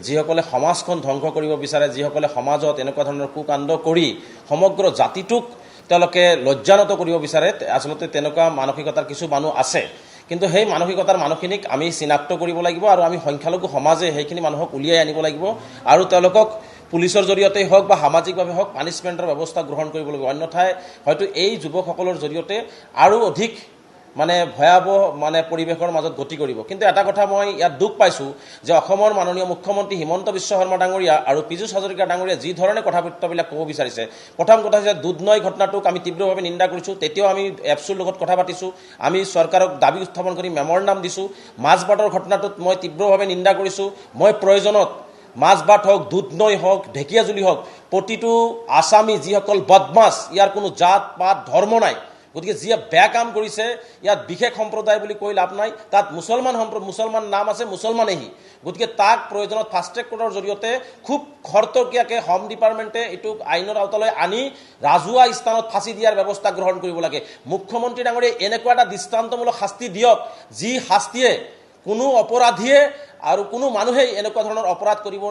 যিসকলে সমাজখন ধ্বংস কৰিব বিচাৰে, যিসকলে সমাজত এনেকুৱা ধৰণৰ কুকাণ্ড কৰি সমগ্ৰ জাতিটোক তেওঁলোকে লজ্জানত কৰিব বিচাৰে। আচলতে তেনেকুৱা মানসিকতাৰ কিছু মানুহ আছে, কিন্তু সেই মানসিকতাৰ মানুহখিনিক আমি চিনাক্ত কৰিব লাগিব আৰু আমি সংখ্যালঘু সমাজে সেইখিনি মানুহক উলিয়াই আনিব লাগিব আৰু তেওঁলোকক পুলিচৰ জৰিয়তেই হওক বা সামাজিকভাৱে হওক পানিছমেণ্টৰ ব্যৱস্থা গ্ৰহণ কৰিব লাগিব। অন্যথাই হয়তো এই যুৱকসকলৰ জৰিয়তে আৰু অধিক ভয়াৱহ পৰিৱেশৰ মাজত গতি কৰিব। কিন্তু এটা কথা মই ইয়াত দুখ পাইছোঁ যে অসমৰ মাননীয় মুখ্যমন্ত্ৰী হিমন্ত বিশ্ব শৰ্মা ডাঙৰীয়া আৰু পীযুষ হাজৰিকা ডাঙৰীয়া যি ধৰণে কথাবিলাক ক'ব বিচাৰিছে, প্ৰথম কথা হৈছে দুধনৈ ঘটনাটোক আমি তীব্ৰভাৱে নিন্দা কৰিছোঁ। তেতিয়াও আমি এপছুৰ লগত কথা পাতিছোঁ, আমি চৰকাৰক দাবী উত্থাপন কৰি মেমৰেণ্ডাম দিছোঁ। মাজবাটৰ ঘটনাটোত মই তীব্ৰভাৱে নিন্দা কৰিছোঁ। মই প্ৰয়োজনত মাজবাট হওক, দুধনৈ হওক, ঢেকীয়াজুলি হওক, প্ৰতিটো আছামী যিসকল বদমাছ, ইয়াৰ কোনো জাত পাত ধৰ্ম নাই, গতিকে যিয়ে বেয়া কাম কৰিছে ইয়াত বিশেষ সম্প্ৰদায় বুলি কৈ লাভ নাই। তাত মুছলমান নাম আছে, মুছলমানেহি। গতিকে তাক প্ৰয়োজনত ফাষ্ট ট্ৰেক কোৰ্টৰ জৰিয়তে খুব খৰতকীয়াকৈ হোম ডিপাৰ্টমেণ্টে এইটোক আইনৰ আওতালৈ আনি ৰাজহুৱা স্থানত ফাঁচি দিয়াৰ ব্যৱস্থা গ্ৰহণ কৰিব লাগে। মুখ্যমন্ত্ৰী ডাঙৰীয়াই এনেকুৱা এটা দৃষ্টান্তমূলক শাস্তি দিয়ক, যি শাস্তিয়ে কোনো অপৰাধীয়ে আৰু কোনো মানুহেই এনেকুৱা ধৰণৰ অপৰাধ কৰিব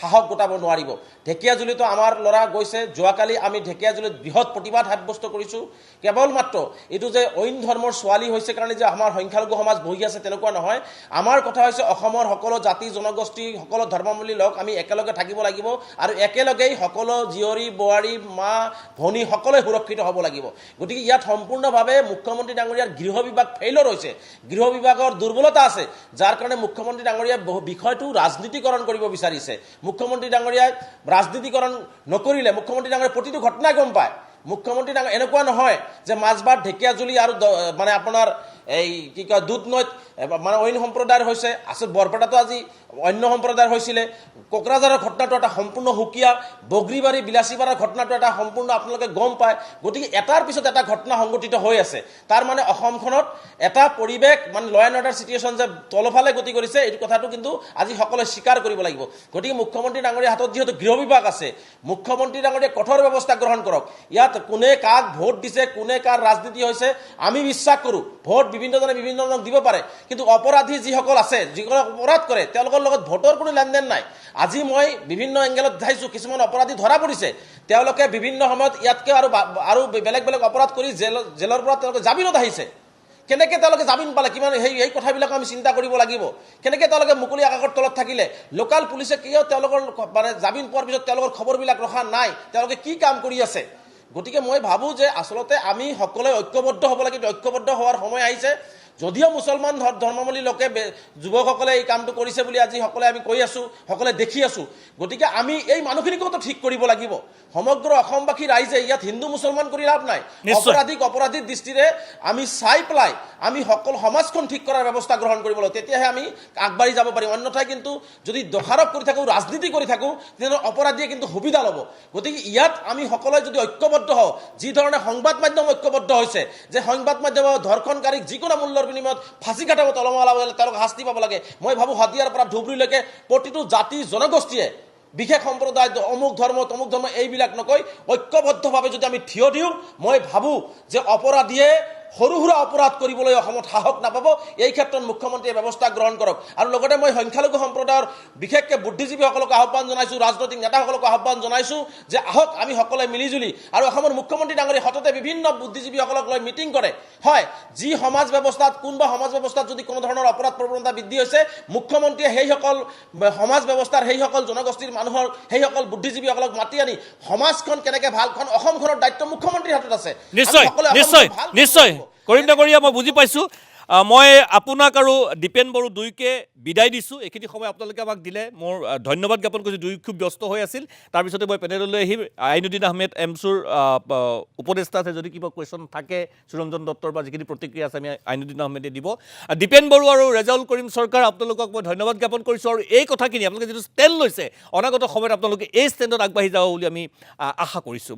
সাহস গোটাব নোৱাৰিব। ঢেকীয়াজুলিতো আমাৰ ল'ৰা গৈছে, যোৱাকালি আমি ঢেকীয়াজুলিত বৃহৎ প্ৰতিবাদ সাব্যস্ত কৰিছোঁ। কেৱল মাত্ৰ এইটো যে অইন ধৰ্মৰ ছোৱালী হৈছে কাৰণে যে আমাৰ সংখ্যালঘু সমাজ বহি আছে তেনেকুৱা নহয়। আমাৰ কথা হৈছে অসমৰ সকলো জাতি জনগোষ্ঠী, সকলো ধৰ্মাৱলম্বী লোক আমি একেলগে থাকিব লাগিব আৰু একেলগেই সকলো জীয়ৰী বোৱাৰী মা ভনী সকলোৱে সুৰক্ষিত হ'ব লাগিব। গতিকে ইয়াত সম্পূৰ্ণভাৱে মুখ্যমন্ত্ৰী ডাঙৰীয়াৰ গৃহ বিভাগ ফেইলৰ হৈছে, গৃহ বিভাগৰ দুৰ্বলতা আছে, যাৰ কাৰণে মুখ্যমন্ত্ৰী ডাঙৰীয়াই বিষয়টো ৰাজনীতিকৰণ কৰিব বিচাৰিছে। মুখ্যমন্ত্ৰী ডাঙৰীয়াই ৰাজনীতিকৰণ নকৰিলে মুখ্যমন্ত্ৰী ডাঙৰীয়াই প্ৰতিটো ঘটনাই গম পায়। মুখ্যমন্ত্ৰী ডাঙৰ এনেকুৱা নহয় যে মাজবাট, ঢেকীয়াজুলি আৰু আপোনাৰ এই কি কয় দুধনৈত অইন সম্প্ৰদায়ৰ হৈছে, আচল বৰপেটাতো আজি অন্য সম্প্ৰদায়ৰ হৈছিলে, কোকৰাঝাৰৰ ঘটনাটো এটা সম্পূৰ্ণ সুকীয়া, বগৰীবাৰী বিলাচীপাৰাৰ ঘটনাটো এটা সম্পূৰ্ণ আপোনালোকে গম পায়। গতিকে এটাৰ পিছত এটা ঘটনা সংঘটিত হৈ আছে। তাৰ অসমখনত এটা পৰিৱেশ ল এণ্ড অৰ্ডাৰ চিটুৱেশ্যন যে তলফালে গতি কৰিছে, এইটো কথাটো কিন্তু আজি সকলোৱে স্বীকাৰ কৰিব লাগিব। গতিকে মুখ্যমন্ত্ৰী ডাঙৰীয়াৰ হাতত যিহেতু গৃহ বিভাগ আছে, মুখ্যমন্ত্ৰী ডাঙৰীয়াই কঠোৰ ব্যৱস্থা গ্ৰহণ কৰক। ইয়াত কোনে কাক ভোট দিছে, কোনে কাৰ ৰাজনীতি হৈছে, আমি বিশ্বাস কৰোঁ ভোট বিভিন্নজনে বিভিন্নজনক দিব পাৰে, কিন্তু অপৰাধী যিসকল আছে, যিসকলে অপৰাধ কৰে, তেওঁলোকৰ লগত ভোটৰ কোনো লেনদেন নাই। আজি মই বিভিন্ন এংগেলত চাইছোঁ কিছুমান অপৰাধী ধৰা পৰিছে, তেওঁলোকে বিভিন্ন সময়ত ইয়াতকৈ আৰু বেলেগ বেলেগ অপৰাধ কৰি জেলৰ পৰা তেওঁলোকে জামিনত আহিছে। কেনেকৈ তেওঁলোকে জামিন পালে, কিমান সেই কথাবিলাক আমি চিন্তা কৰিব লাগিব। কেনেকৈ তেওঁলোকে মুকলি আকাশৰ তলত থাকিলে, লোকেল পুলিচে কিয় তেওঁলোকৰ জামিন পোৱাৰ পিছত তেওঁলোকৰ খবৰবিলাক ৰখা নাই, তেওঁলোকে কি কাম কৰি আছে। গতিকে মই ভাবোঁ যে আচলতে আমি সকলোৱে ঐক্যবদ্ধ হ'ব লাগে, ঐক্যবদ্ধ হোৱাৰ সময় আহিছে। যদিও মুছলমান ধৰ্মাৱলম্বী লোকে যুৱকসকলে এই কামটো কৰিছে বুলি আজি সকলোৱে আমি কৈ আছোঁ, সকলোৱে দেখি আছোঁ। গতিকে আমি এই মানুহখিনিকোতো ঠিক কৰিব লাগিব। সমগ্ৰ অসমবাসী ৰাইজে ইয়াত হিন্দু মুছলমান কৰি লাভ নাই। অপৰাধীৰ দৃষ্টিৰে আমি চাই পেলাই আমি সকলো সমাজখন ঠিক কৰাৰ ব্যৱস্থা গ্ৰহণ কৰিব লাগিব, তেতিয়াহে আমি আগবাঢ়ি যাব পাৰিম। অন্যথাই কিন্তু যদি দোষাৰোপ কৰি থাকোঁ, ৰাজনীতি কৰি থাকোঁ, তেনেহ'লে অপৰাধীয়ে কিন্তু সুবিধা ল'ব। গতিকে ইয়াত আমি সকলোৱে যদি ঐক্যবদ্ধ হওঁ, যি ধৰণে সংবাদ মাধ্যম ঐক্যবদ্ধ হৈছে যে সংবাদ মাধ্যমৰ ধৰ্ষণকাৰীক যিকোনো মূল্যৰ বিনিময়ত ফাঁচি কাটাব, তেওঁলোকে শাস্তি পাব লাগে। মই ভাবোঁ হাতিয়াৰ পৰা ধুবুৰীলৈকে প্ৰতিটো জাতি জনগোষ্ঠীয়ে, বিশেষ সম্প্ৰদায়, অমুক ধৰ্ম তমুক ধৰ্ম এইবিলাক নকৈ ঐক্যবদ্ধভাৱে যদি আমি থিয় দিওঁ, মই ভাবোঁ যে অপৰাধীয়ে সৰু সুৰা অপৰাধ কৰিবলৈ অসমত সাহস নাপাব। এই ক্ষেত্ৰত মুখ্যমন্ত্ৰীয়ে ব্যৱস্থা গ্ৰহণ কৰক। আৰু লগতে মই সংখ্যালঘু সম্প্ৰদায়ৰ বিশেষকৈ বুদ্ধিজীৱীসকলক আহ্বান জনাইছোঁ, ৰাজনৈতিক নেতাসকলক আহ্বান জনাইছোঁ যে আহক আমি সকলোৱে মিলিজুলি, আৰু অসমৰ মুখ্যমন্ত্ৰী ডাঙৰীয়া সততে বিভিন্ন বুদ্ধিজীৱীসকলক লৈ মিটিং কৰে। হয়, যি সমাজ ব্যৱস্থাত কোনোবা সমাজ ব্যৱস্থাত যদি কোনো ধৰণৰ অপৰাধ প্ৰৱণতা বৃদ্ধি হৈছে, মুখ্যমন্ত্ৰীয়ে সেইসকল সমাজ ব্যৱস্থাৰ সেইসকল জনগোষ্ঠীৰ মানুহৰ সেইসকল বুদ্ধিজীৱীসকলক মাতি আনি সমাজখন কেনেকৈ ভালখন, অসমখনৰ দায়িত্ব মুখ্যমন্ত্ৰীৰ হাতত আছে। নিশ্চয় নিশ্চয় কৰিম ডাঙৰীয়া, মই বুজি পাইছোঁ। মই আপোনাক আৰু দীপেন বড়ো দুয়োকে বিদায় দিছোঁ। এইখিনি সময় আপোনালোকে আমাক দিলে, মোৰ ধন্যবাদ জ্ঞাপন কৰিছোঁ। দুয়ো খুব ব্যস্ত হৈ আছিল। তাৰপিছতে মই পেনেললৈ আহিম। আইনুদ্দিন আহমেদ এমছুৰ উপদেষ্টা আছে, যদি কিবা কুৱেশ্যন থাকে সুৰঞ্জন দত্তৰ বা যিখিনি প্ৰতিক্ৰিয়া আছে আমি আইনুদ্দিন আহমেদে দিব। দীপেন বড়ো আৰু ৰেজাউল কৰিম চৰকাৰ, আপোনালোকক মই ধন্যবাদ জ্ঞাপন কৰিছোঁ। আৰু এই কথাখিনি আপোনালোকে যিটো ষ্টেণ্ড লৈছে, অনাগত সময়ত আপোনালোকে এই ষ্টেণ্ডত আগবাঢ়ি যাব বুলি আমি আশা কৰিছোঁ।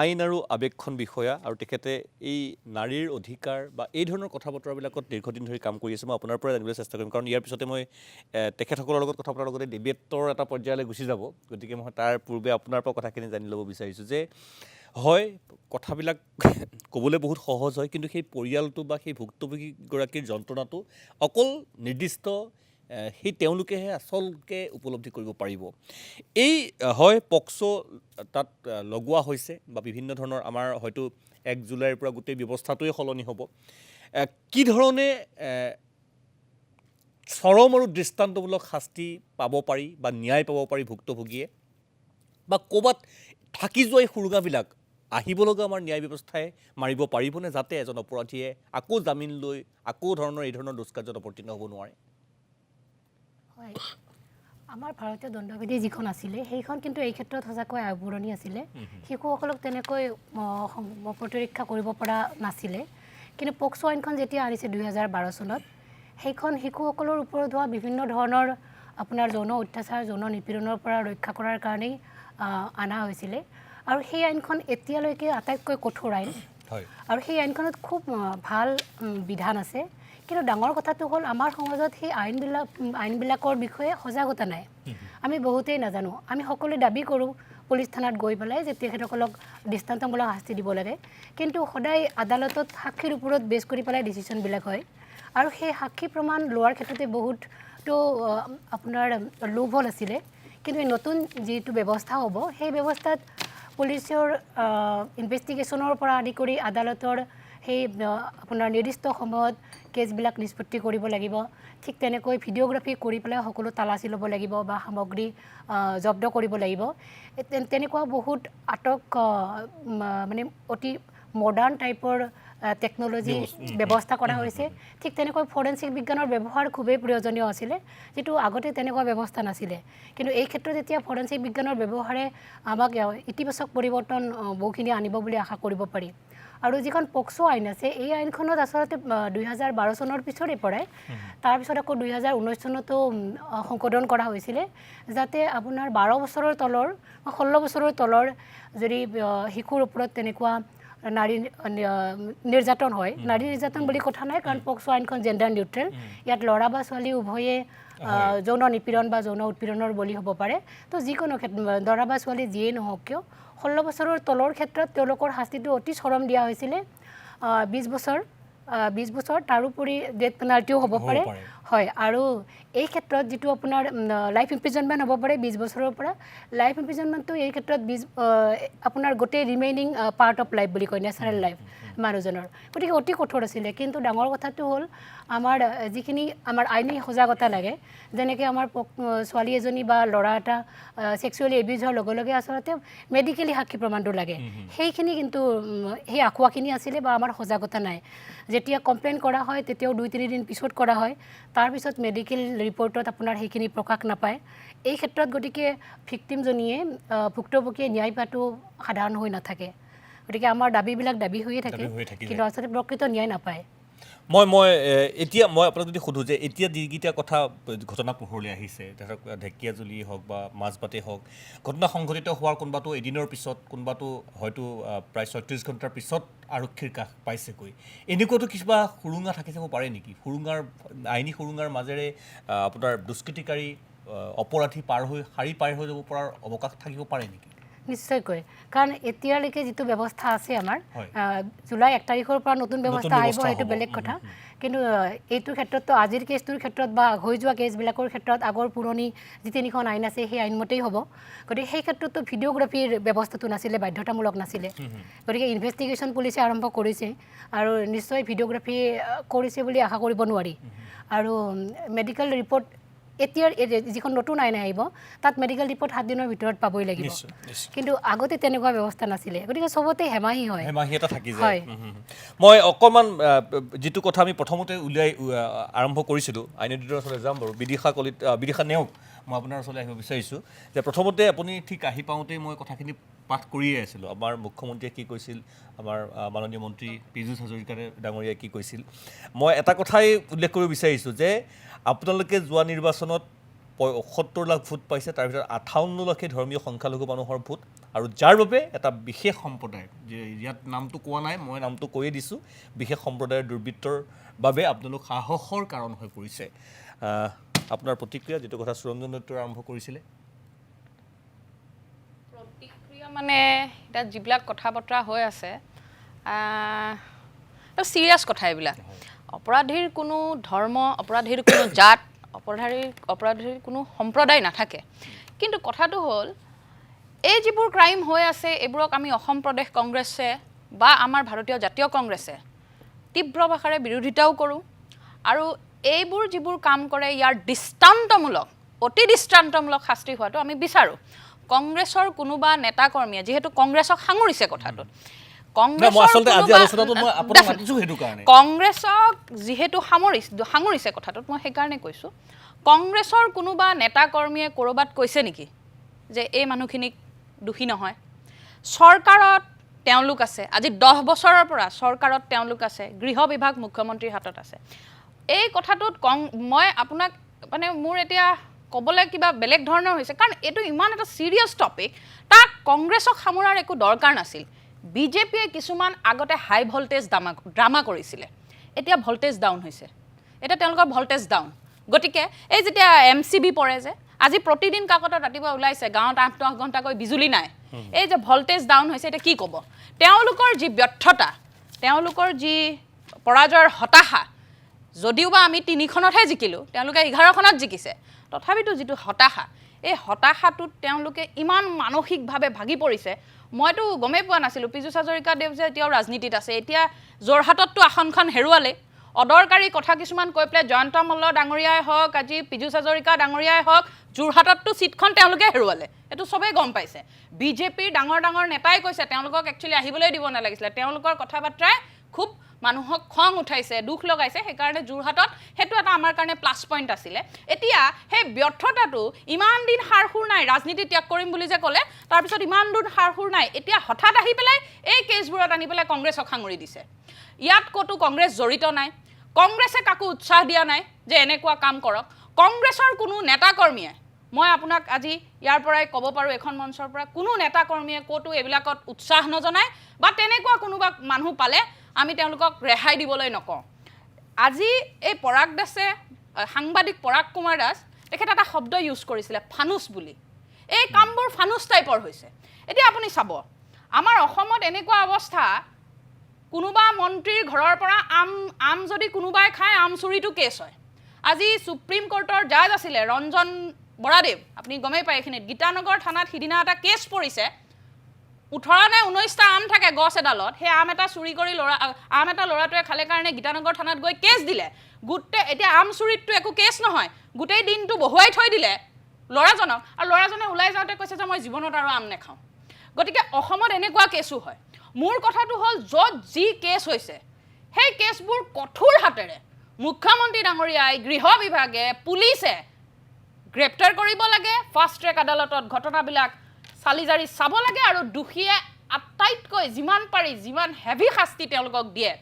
আইন আৰু আৱেক্ষণ বিষয়া আৰু তেখেতে এই নাৰীৰ অধিকাৰ বা এই ধৰণৰ কথা বতৰাবিলাকত দীৰ্ঘদিন ধৰি কাম কৰি আছে মই আপোনাৰ পৰা জানিবলৈ চেষ্টা কৰিম কাৰণ ইয়াৰ পিছতে মই তেখেতসকলৰ লগত কথা পতাৰ লগতে ডিবেটৰ এটা পৰ্যায়লৈ গুচি যাব গতিকে মই তাৰ পূৰ্বে আপোনাৰ পৰা কথাখিনি জানি ল'ব বিচাৰিছোঁ যে হয় কথাবিলাক ক'বলৈ বহুত সহজ হয় কিন্তু সেই পৰিয়ালটো বা সেই ভুক্তভোগীগৰাকীৰ যন্ত্ৰণাটো অকল নিৰ্দিষ্ট সেই তেওঁলোকেহে আচলকৈ উপলব্ধি কৰিব পাৰিব এই হয় পক্সো তাত লগোৱা হৈছে বা বিভিন্ন ধৰণৰ আমাৰ হয়তো 1 জুলাইৰ পৰা গোটেই ব্যৱস্থাটোৱে সলনি হ'ব কি ধৰণে চৰম আৰু দৃষ্টান্তমূলক শাস্তি পাব পাৰি বা ন্যায় পাব পাৰি ভুক্তভোগীয়ে বা ক'ৰবাত থাকি যোৱা এই সুৰুঙাবিলাক আহিব লগা আমাৰ ন্যায় ব্যৱস্থাই মাৰিব পাৰিবনে যাতে এজন অপৰাধীয়ে আকৌ জামিন লৈ আকৌ এই ধৰণৰ দুষ্কাৰ্যত অৱতীৰ্ণ হ'ব নোৱাৰে হয় আমাৰ ভাৰতীয় দণ্ডবিধি যিখন আছিলে সেইখন কিন্তু এই ক্ষেত্ৰত সঁচাকৈ আৱৰণী আছিলে শিশুসকলক তেনেকৈ প্ৰতিৰক্ষা কৰিব পৰা নাছিলে কিন্তু পক্সো আইনখন যেতিয়া আনিছে 2012 চনত সেইখন শিশুসকলৰ ওপৰত হোৱা বিভিন্ন ধৰণৰ আপোনাৰ যৌন অত্যাচাৰ যৌন নিপীড়নৰ পৰা ৰক্ষা কৰাৰ কাৰণেই আনা হৈছিলে আৰু সেই আইনখন এতিয়ালৈকে আটাইতকৈ কঠোৰ আইন আৰু সেই আইনখনত খুব ভাল বিধান আছে কিন্তু ডাঙৰ কথাটো হ'ল আমাৰ সমাজত সেই আইনবিলাকৰ বিষয়ে সজাগতা নাই আমি বহুতেই নাজানো আমি সকলোৱে দাবী কৰোঁ পুলিচ থানাত গৈ পেলাই যে তেখেতসকলক দৃষ্টান্তমূলক শাস্তি দিব লাগে কিন্তু সদায় আদালতত সাক্ষীৰ ওপৰত বেছ কৰি পেলাই ডিচিশ্যনবিলাক হয় আৰু সেই সাক্ষী প্ৰমাণ লোৱাৰ ক্ষেত্ৰতে বহুতো আপোনাৰ লোভল আছিলে কিন্তু এই নতুন যিটো ব্যৱস্থা হ'ব সেই ব্যৱস্থাত পুলিচৰ ইনভেষ্টিগেশ্যনৰ পৰা আদি কৰি আদালতৰ সেই আপোনাৰ নিৰ্দিষ্ট সময়ত কেছবিলাক নিষ্পত্তি কৰিব লাগিব ঠিক তেনেকৈ ভিডিঅ'গ্ৰাফি কৰি পেলাই সকলো তালাচি ল'ব লাগিব বা সামগ্ৰী জব্দ কৰিব লাগিব তেনেকুৱা বহুত আটক মানে অতি মডাৰ্ণ টাইপৰ টেকন'লজি ব্যৱস্থা কৰা হৈছে ঠিক তেনেকৈ ফৰেনচিক বিজ্ঞানৰ ব্যৱহাৰ খুবেই প্ৰয়োজনীয় আছিলে যিটো আগতে তেনেকুৱা ব্যৱস্থা নাছিলে কিন্তু এই ক্ষেত্ৰত এতিয়া ফৰেনচিক বিজ্ঞানৰ ব্যৱহাৰে আমাক ইতিবাচক পৰিৱৰ্তন বহুখিনি আনিব বুলি আশা কৰিব পাৰি আৰু যিখন পক্সো আইন আছে এই আইনখনত আচলতে 2012 চনৰ পিছৰে পৰাই তাৰপিছত আকৌ 2019 চনতো সংশোধন কৰা হৈছিলে যাতে আপোনাৰ 12 বছৰৰ তলৰ 16 বছৰৰ তলৰ যদি শিশুৰ ওপৰত তেনেকুৱা নাৰী নিৰ্যাতন হয় নাৰী নিৰ্যাতন বুলি কথা নাই কাৰণ পক্সো আইনখন জেণ্ডাৰ নিউট্ৰেল ইয়াত ল'ৰা বা ছোৱালী উভয়ে যৌন নিপীড়ন বা যৌন উৎপীড়নৰ বলি হ'ব পাৰে তো যিকোনো ল'ৰা বা ছোৱালী যিয়েই নহওক কিয় 16 বছৰৰ তলৰ ক্ষেত্ৰত তেওঁলোকৰ শাস্তিটো অতি চৰম দিয়া হৈছিলে 20 বছৰ তাৰোপৰি ডেথ পেনাল্টিও হ'ব পাৰে হয় আৰু এই ক্ষেত্ৰত যিটো আপোনাৰ লাইফ ইম্প্ৰিজনমেণ্ট হ'ব পাৰে 20 বছৰৰ পৰা লাইফ ইম্প্ৰিজনমেণ্টটো এই ক্ষেত্ৰত আপোনাৰ গোটেই ৰিমেইনিং পাৰ্ট অফ লাইফ বুলি কয় নেচাৰেল লাইফ মানুহজনৰ গতিকে অতি কঠোৰ আছিলে কিন্তু ডাঙৰ কথাটো হ'ল আমাৰ যিখিনি আমাৰ আইনী সজাগতা লাগে যেনেকৈ আমাৰ ছোৱালী এজনী বা ল'ৰা এটা ছেক্সুৱেলি এবিউজ হোৱাৰ লগে লগে আচলতে মেডিকেলি সাক্ষী প্ৰমাণটো লাগে সেইখিনি কিন্তু সেই আঁকোৱাখিনি আছিলে বা আমাৰ সজাগতা নাই যেতিয়া কমপ্লেইন কৰা হয় তেতিয়াও 2-3 দিন পিছত কৰা হয় তাৰপিছত মেডিকেল ৰিপৰ্টত আপোনাৰ সেইখিনি প্ৰকাশ নাপায় এই ক্ষেত্ৰত গতিকে ভিক্টিমজনীয়ে ভুক্তভোগীয়ে ন্যায় পোৱাটো সাধাৰণ হৈ নাথাকে গতিকে আমাৰ দাবীবিলাক দাবী হৈয়ে থাকে কিন্তু আচলতে প্ৰকৃত ন্যায় নাপায় এতিয়া মই আপোনাক যদি সোধোঁ যে এতিয়া যিকেইটা কথা ঘটনা পোহৰলৈ আহিছে ধৰক ঢেকীয়াজুলি হওক বা মাজবাটেই হওক ঘটনা সংঘটিত হোৱাৰ কোনোবাটো এদিনৰ পিছত কোনোবাটো হয়তো প্ৰায় 36 ঘণ্টাৰ পিছত আৰক্ষীৰ কাষ পাইছেগৈ এনেকুৱাতো কিবা সুৰুঙা থাকি যাব পাৰে নেকি আইনী সুৰুঙাৰ মাজেৰে আপোনাৰ দুষ্কৃতিকাৰী অপৰাধী শাৰী পাৰ হৈ যাব পৰাৰ অৱকাশ থাকিব পাৰে নেকি নিশ্চয়কৈ কাৰণ এতিয়ালৈকে যিটো ব্যৱস্থা আছে আমাৰ জুলাই 1 তাৰিখৰ পৰা নতুন ব্যৱস্থা আহিব সেইটো বেলেগ কথা কিন্তু এইটোৰ ক্ষেত্ৰতো আজিৰ কেছটোৰ ক্ষেত্ৰত বা হৈ যোৱা কেছবিলাকৰ ক্ষেত্ৰত আগৰ পুৰণি যি 3খন আইন আছে সেই আইনমতেই হ'ব গতিকে সেই ক্ষেত্ৰতো ভিডিঅ'গ্ৰাফিৰ ব্যৱস্থাটো নাছিলে বাধ্যতামূলক নাছিলে গতিকে ইনভেষ্টিগেশ্যন পুলিচে আৰম্ভ কৰিছে আৰু নিশ্চয় ভিডিঅ'গ্ৰাফি কৰিছে বুলি আশা কৰিব নোৱাৰি আৰু মেডিকেল ৰিপৰ্ট এতিয়াৰ যিখন নতুন আইন আহিব তাত মেডিকেল ৰিপৰ্ট 7 দিনৰ ভিতৰত পাবই লাগিব কিন্তু আগতে তেনেকুৱা ব্যৱস্থা নাছিলে গতিকে চবতে হেমাহি এটা থাকি যায় মই অকণমান যিটো কথা আমি প্ৰথমতে আৰম্ভ কৰিছিলোঁ আইনজীৱীৰ ওচৰলৈ যাম বাৰু বিদিশা নেওগ মই আপোনাৰ ওচৰলৈ আহিব বিচাৰিছোঁ যে প্ৰথমতে আপুনি ঠিক আহি পাওঁতেই মই কথাখিনি পাঠ কৰিয়ে আছিলোঁ আমাৰ মুখ্যমন্ত্ৰীয়ে কি কৈছিল আমাৰ মাননীয় মন্ত্ৰী পীযুষ হাজৰিকা ডাঙৰীয়াই কি কৈছিল মই এটা কথাই উল্লেখ কৰিব বিচাৰিছোঁ যে আপোনালোকে যোৱা নিৰ্বাচনত 70 লাখ ভোট পাইছে, তাৰ ভিতৰত 58 লাখে ধৰ্মীয় সংখ্যালঘু মানুহৰ ভোট, আৰু যাৰ বাবে এটা বিশেষ সম্প্ৰদায়, যে ইয়াত নামটো কোৱা নাই, মই নামটো কৈয়ে দিছোঁ, বিশেষ সম্প্ৰদায়ৰ দুৰ্বৃত্তৰ বাবে আপোনালোক সাহসৰ কাৰণ হৈ পৰিছে। আপোনাৰ প্ৰতিক্ৰিয়া, যিটো কথা সুৰঞ্জন দত্তই আৰম্ভ কৰিছিলে? প্ৰতিক্ৰিয়া মানে এতিয়া যিবিলাক কথা বতৰা হৈ আছে, চিৰিয়াছ কথা এইবিলাক। অপৰাধীৰ কোনো ধৰ্ম, অপৰাধীৰ কোনো জাত, অপৰাধীৰ কোনো সম্প্ৰদায় নাথাকে। কিন্তু কথাটো হ'ল, এই যিবোৰ ক্ৰাইম হৈ আছে, এইবোৰক আমি অসম প্ৰদেশ কংগ্ৰেছে বা আমাৰ ভাৰতীয় জাতীয় কংগ্ৰেছে তীব্ৰ ভাষাৰে বিৰোধিতাও কৰোঁ, আৰু এইবোৰ যিবোৰ কাম কৰে ইয়াৰ দৃষ্টান্তমূলক, অতি দৃষ্টান্তমূলক শাস্তি হোৱাটো আমি বিচাৰোঁ। কংগ্ৰেছৰ কোনোবা নেতাকৰ্মীয়ে, যিহেতু কংগ্ৰেছক সাঙুৰিছে কথাটোত, কংগ্ৰেছক যিহেতু সাঙুৰিছে কথাটোত, মই সেইকাৰণে কৈছোঁ, কংগ্ৰেছৰ কোনোবা নেতাকৰ্মীয়ে ক'ৰবাত কৈছে নেকি যে এই মানুহখিনিক দোষী নহয়? চৰকাৰত তেওঁলোক আছে, আজি 10 বছৰৰ পৰা চৰকাৰত তেওঁলোক আছে, গৃহ বিভাগ মুখ্যমন্ত্ৰীৰ হাতত আছে। এই কথাটোত মই আপোনাক মানে মোৰ এতিয়া ক'বলৈ কিবা বেলেগ ধৰণৰ হৈছে, কাৰণ এইটো ইমান এটা চিৰিয়াছ টপিক, তাক কংগ্ৰেছক সামৰাৰ একো দৰকাৰ নাছিল। বিজেপিয়ে কিছুমান আগতে হাই ভল্টেজ ড্ৰামা কৰিছিলে, এতিয়া ভল্টেজ ডাউন হৈছে, এতিয়া তেওঁলোকৰ ভল্টেজ ডাউন। গতিকে এই যেতিয়া MCB পৰে যে, আজি প্ৰতিদিন কাকতত ৰাতিপুৱা ওলাইছে গাঁৱত 8-10 ঘণ্টাকৈ বিজুলী নাই, এই যে ভল্টেজ ডাউন হৈছে, এতিয়া কি ক'ব? তেওঁলোকৰ যি ব্যৰ্থতা, তেওঁলোকৰ যি পৰাজয়ৰ হতাশা, যদিওবা আমি 3খনতহে জিকিলোঁ, তেওঁলোকে 11খনত জিকিছে, তথাপিতো যিটো হতাশা, এই হতাশাটোত তেওঁলোকে ইমান মানসিকভাৱে ভাগি পৰিছে। মইতো গমেই পোৱা নাছিলোঁ পীযুষ হাজৰিকাদেৱ যে এতিয়াও ৰাজনীতিত আছে। এতিয়া যোৰহাটততো আসনখন হেৰুৱালে, অদৰকাৰী কথা কিছুমান কৈ পেলাই জয়ন্ত মল্ল ডাঙৰীয়াই হওক, আজি পীযুষ হাজৰিকা ডাঙৰীয়াই হওক, যোৰহাটততো ছিটখন তেওঁলোকে হেৰুৱালে, এইটো চবেই গম পাইছে। বিজেপিৰ ডাঙৰ ডাঙৰ নেতাই কৈছে তেওঁলোকক একচুৱেলি আহিবলৈ দিব নালাগিছিলে, তেওঁলোকৰ কথা বাৰ্তাই খুব মানুহক খং উঠাইছে, দুখ লগাইছে, সেইকাৰণে যোৰহাটত সেইটো এটা আমাৰ কাৰণে প্লাছ পইণ্ট আছিলে। এতিয়া সেই ব্যৰ্থতাটো ইমান দিন সাৰ সুৰ নাই, ৰাজনীতি ত্যাগ কৰিম বুলি যে ক'লে, তাৰপিছত ইমান দিন সাৰ সুৰ নাই, এতিয়া হঠাৎ আহি পেলাই এই কেছবোৰত আনি পেলাই কংগ্ৰেছক সাঙুৰি দিছে। ইয়াত ক'তো কংগ্ৰেছ জড়িত নাই, কংগ্ৰেছে কাকো উৎসাহ দিয়া নাই যে এনেকুৱা কাম কৰক। কংগ্ৰেছৰ কোনো নেতাকৰ্মীয়ে, মই আপোনাক আজি ইয়াৰ পৰাই ক'ব পাৰোঁ, এখন মঞ্চৰ পৰা, কোনো নেতাকৰ্মীয়ে ক'তো এইবিলাকত উৎসাহ নজনায় বা তেনেকুৱা কোনোবা মানুহ পালে আমি তেওঁলোকক ৰেহাই দিবলৈ নকওঁ। আজি এই পৰাগ দাসে, সাংবাদিক পৰাগ কুমাৰ দাস, তেখেতে এটা শব্দ ইউজ কৰিছিলে, ফানুচ বুলি। এই কামবোৰ ফানুচ টাইপৰ হৈছে। এতিয়া আপুনি চাব, আমাৰ অসমত এনেকুৱা অৱস্থা, কোনোবা মন্ত্ৰীৰ ঘৰৰ পৰা আম যদি কোনোবাই খায়, আম চুৰিটো কেছ হয়। আজি সুপ্ৰিম কোৰ্টৰ জাজ আছিলে ৰঞ্জন বৰাদেৱ, আপুনি গমেই পায় এইখিনিত, গীতানগৰ থানাত সিদিনা এটা কেছ পৰিছে, 18 নে 19টা আম থাকে গছ এডালত, সেই আম এটা চুৰি কৰি আম এটা ল'ৰাটোৱে খালে কাৰণে গীতানগৰ থানাত গৈ কেছ দিলে। এতিয়া আম চুৰিতটো একো কেছ নহয়, গোটেই দিনটো বহুৱাই থৈ দিলে ল'ৰাজনক, আৰু ল'ৰাজনে ওলাই যাওঁতে কৈছে যে মই জীৱনত আৰু আম নেখাওঁ। গতিকে অসমত এনেকুৱা কেছো হয়। মোৰ কথাটো হ'ল, য'ত যি কেছ হৈছে, সেই কেছবোৰ কঠোৰ হাতেৰে মুখ্যমন্ত্ৰী ডাঙৰীয়াই, গৃহ বিভাগে, পুলিচে গ্ৰেপ্তাৰ কৰিব লাগে, ফাষ্ট ট্ৰেক আদালতত ঘটনাবিলাক চালি জাৰি চাব লাগে, আৰু দোষীয়ে আটাইতকৈ যিমান পাৰি যিমান হেভি শাস্তি তেওঁলোকক দিয়ে,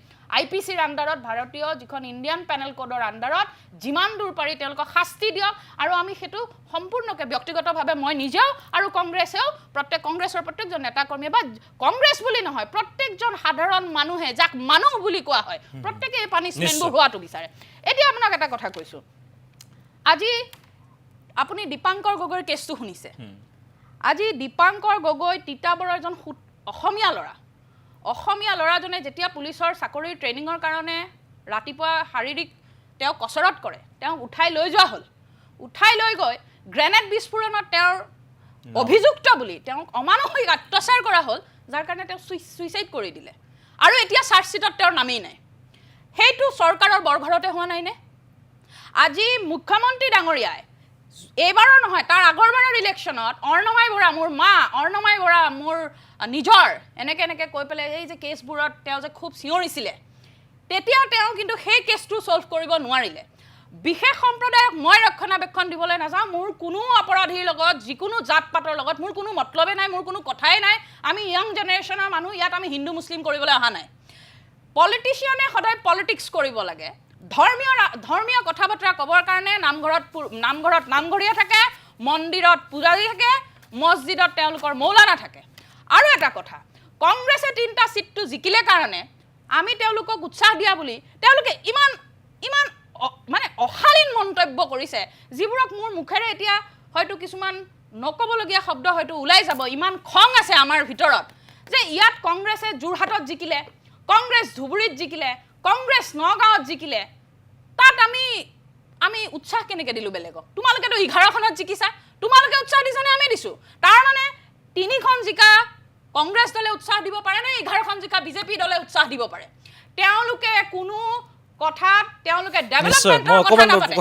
IPCৰ আণ্ডাৰত, ভাৰতীয় যিখন ইণ্ডিয়ান পেনেল কোডৰ আণ্ডাৰত যিমান দূৰ পাৰি তেওঁলোকক শাস্তি দিয়ক। আৰু আমি সেইটো সম্পূৰ্ণকৈ ব্যক্তিগতভাৱে মই নিজেও আৰু কংগ্ৰেছেও, কংগ্ৰেছৰ প্ৰত্যেকজন নেতাকৰ্মীয়ে, বা কংগ্ৰেছ বুলি নহয়, প্ৰত্যেকজন সাধাৰণ মানুহে যাক মানুহ বুলি কোৱা হয়, প্ৰত্যেকে এই পানিছমেণ্টবোৰ হোৱাটো বিচাৰে। এতিয়া আপোনাক এটা কথা কৈছোঁ, আজি আপুনি দীপাংকৰ গগৈৰ কেছটো শুনিছে। আজি দীপাংকৰ গগৈ তিতাবৰৰ এজন অসমীয়া ল'ৰাজনে যেতিয়া পুলিচৰ চাকৰিৰ ট্ৰেইনিঙৰ কাৰণে ৰাতিপুৱা শাৰীৰিক তেওঁ কচৰত কৰে, তেওঁক উঠাই লৈ যোৱা হ'ল, উঠাই লৈ গৈ গ্ৰেনেড বিস্ফোৰণত তেওঁৰ অভিযুক্ত বুলি তেওঁক অমানসিক অত্যাচাৰ কৰা হ'ল, যাৰ কাৰণে তেওঁ ছুইচাইড কৰি দিলে, আৰু এতিয়া চাৰ্জশ্বিটত তেওঁৰ নামেই নাই। সেইটো চৰকাৰৰ বৰঘৰতে হোৱা নাইনে? আজি মুখ্যমন্ত্ৰী ডাঙৰীয়াই এইবাৰৰ নহয়, তাৰ আগৰবাৰৰ ইলেকশ্যনত অৰ্ণমাই বৰা, মোৰ মা অৰ্ণমাই বৰা, মোৰ নিজৰ, এনেকৈ কৈ পেলাই এই যে কেছবোৰত তেওঁ যে খুব চিঞৰিছিলে, তেতিয়া তেওঁ কিন্তু সেই কেছটো ছল্ভ কৰিব নোৱাৰিলে। বিশেষ সম্প্ৰদায়ক মই ৰক্ষণাবেক্ষণ দিবলৈ নাযাওঁ, মোৰ কোনো অপৰাধীৰ লগত, যিকোনো জাত পাতৰ লগত মোৰ কোনো মতলবে নাই, মোৰ কোনো কথাই নাই। আমি য়ং জেনেৰেশ্যনৰ মানুহ, ইয়াত আমি হিন্দু মুছলিম কৰিবলৈ অহা নাই। পলিটিচিয়ানে সদায় পলিটিক্স কৰিব লাগে, ধৰ্মীয় কথা বতৰা ক'বৰ কাৰণে নামঘৰীয়া থাকে, মন্দিৰত পূজাৰী থাকে, মছজিদত তেওঁলোকৰ মৌলানা থাকে। আৰু এটা কথা, কংগ্ৰেছে 3টা চিটটো জিকিলে কাৰণে আমি তেওঁলোকক উৎসাহ দিয়া বুলি তেওঁলোকে ইমান মানে অশালীন মন্তব্য কৰিছে, যিবোৰক মোৰ মুখেৰে এতিয়া হয়তো কিছুমান নক'বলগীয়া শব্দ হয়তো ওলাই যাব, ইমান খং আছে আমাৰ ভিতৰত যে ইয়াত কংগ্ৰেছে যোৰহাটত জিকিলে, কংগ্ৰেছ ধুবুৰীত জিকিলে, কংগ্ৰেছ নগাঁৱত জিকিলে, তাত আমি উৎসাহ কেনেকৈ দিলোঁ বেলেগক? তোমালোকেতো 11খনত জিকিছা, তোমালোকে উৎসাহ দিছানে? আমি দিছোঁ। তাৰমানে 3খন জিকা কংগ্ৰেছ দলে উৎসাহ দিব পাৰে নে 11খন জিকা বিজেপি দলে উৎসাহ দিব পাৰে? তেওঁলোকে কোনো কথাত তেওঁলোকে ডেভেলপমেণ্টৰ কথা নাপাতে,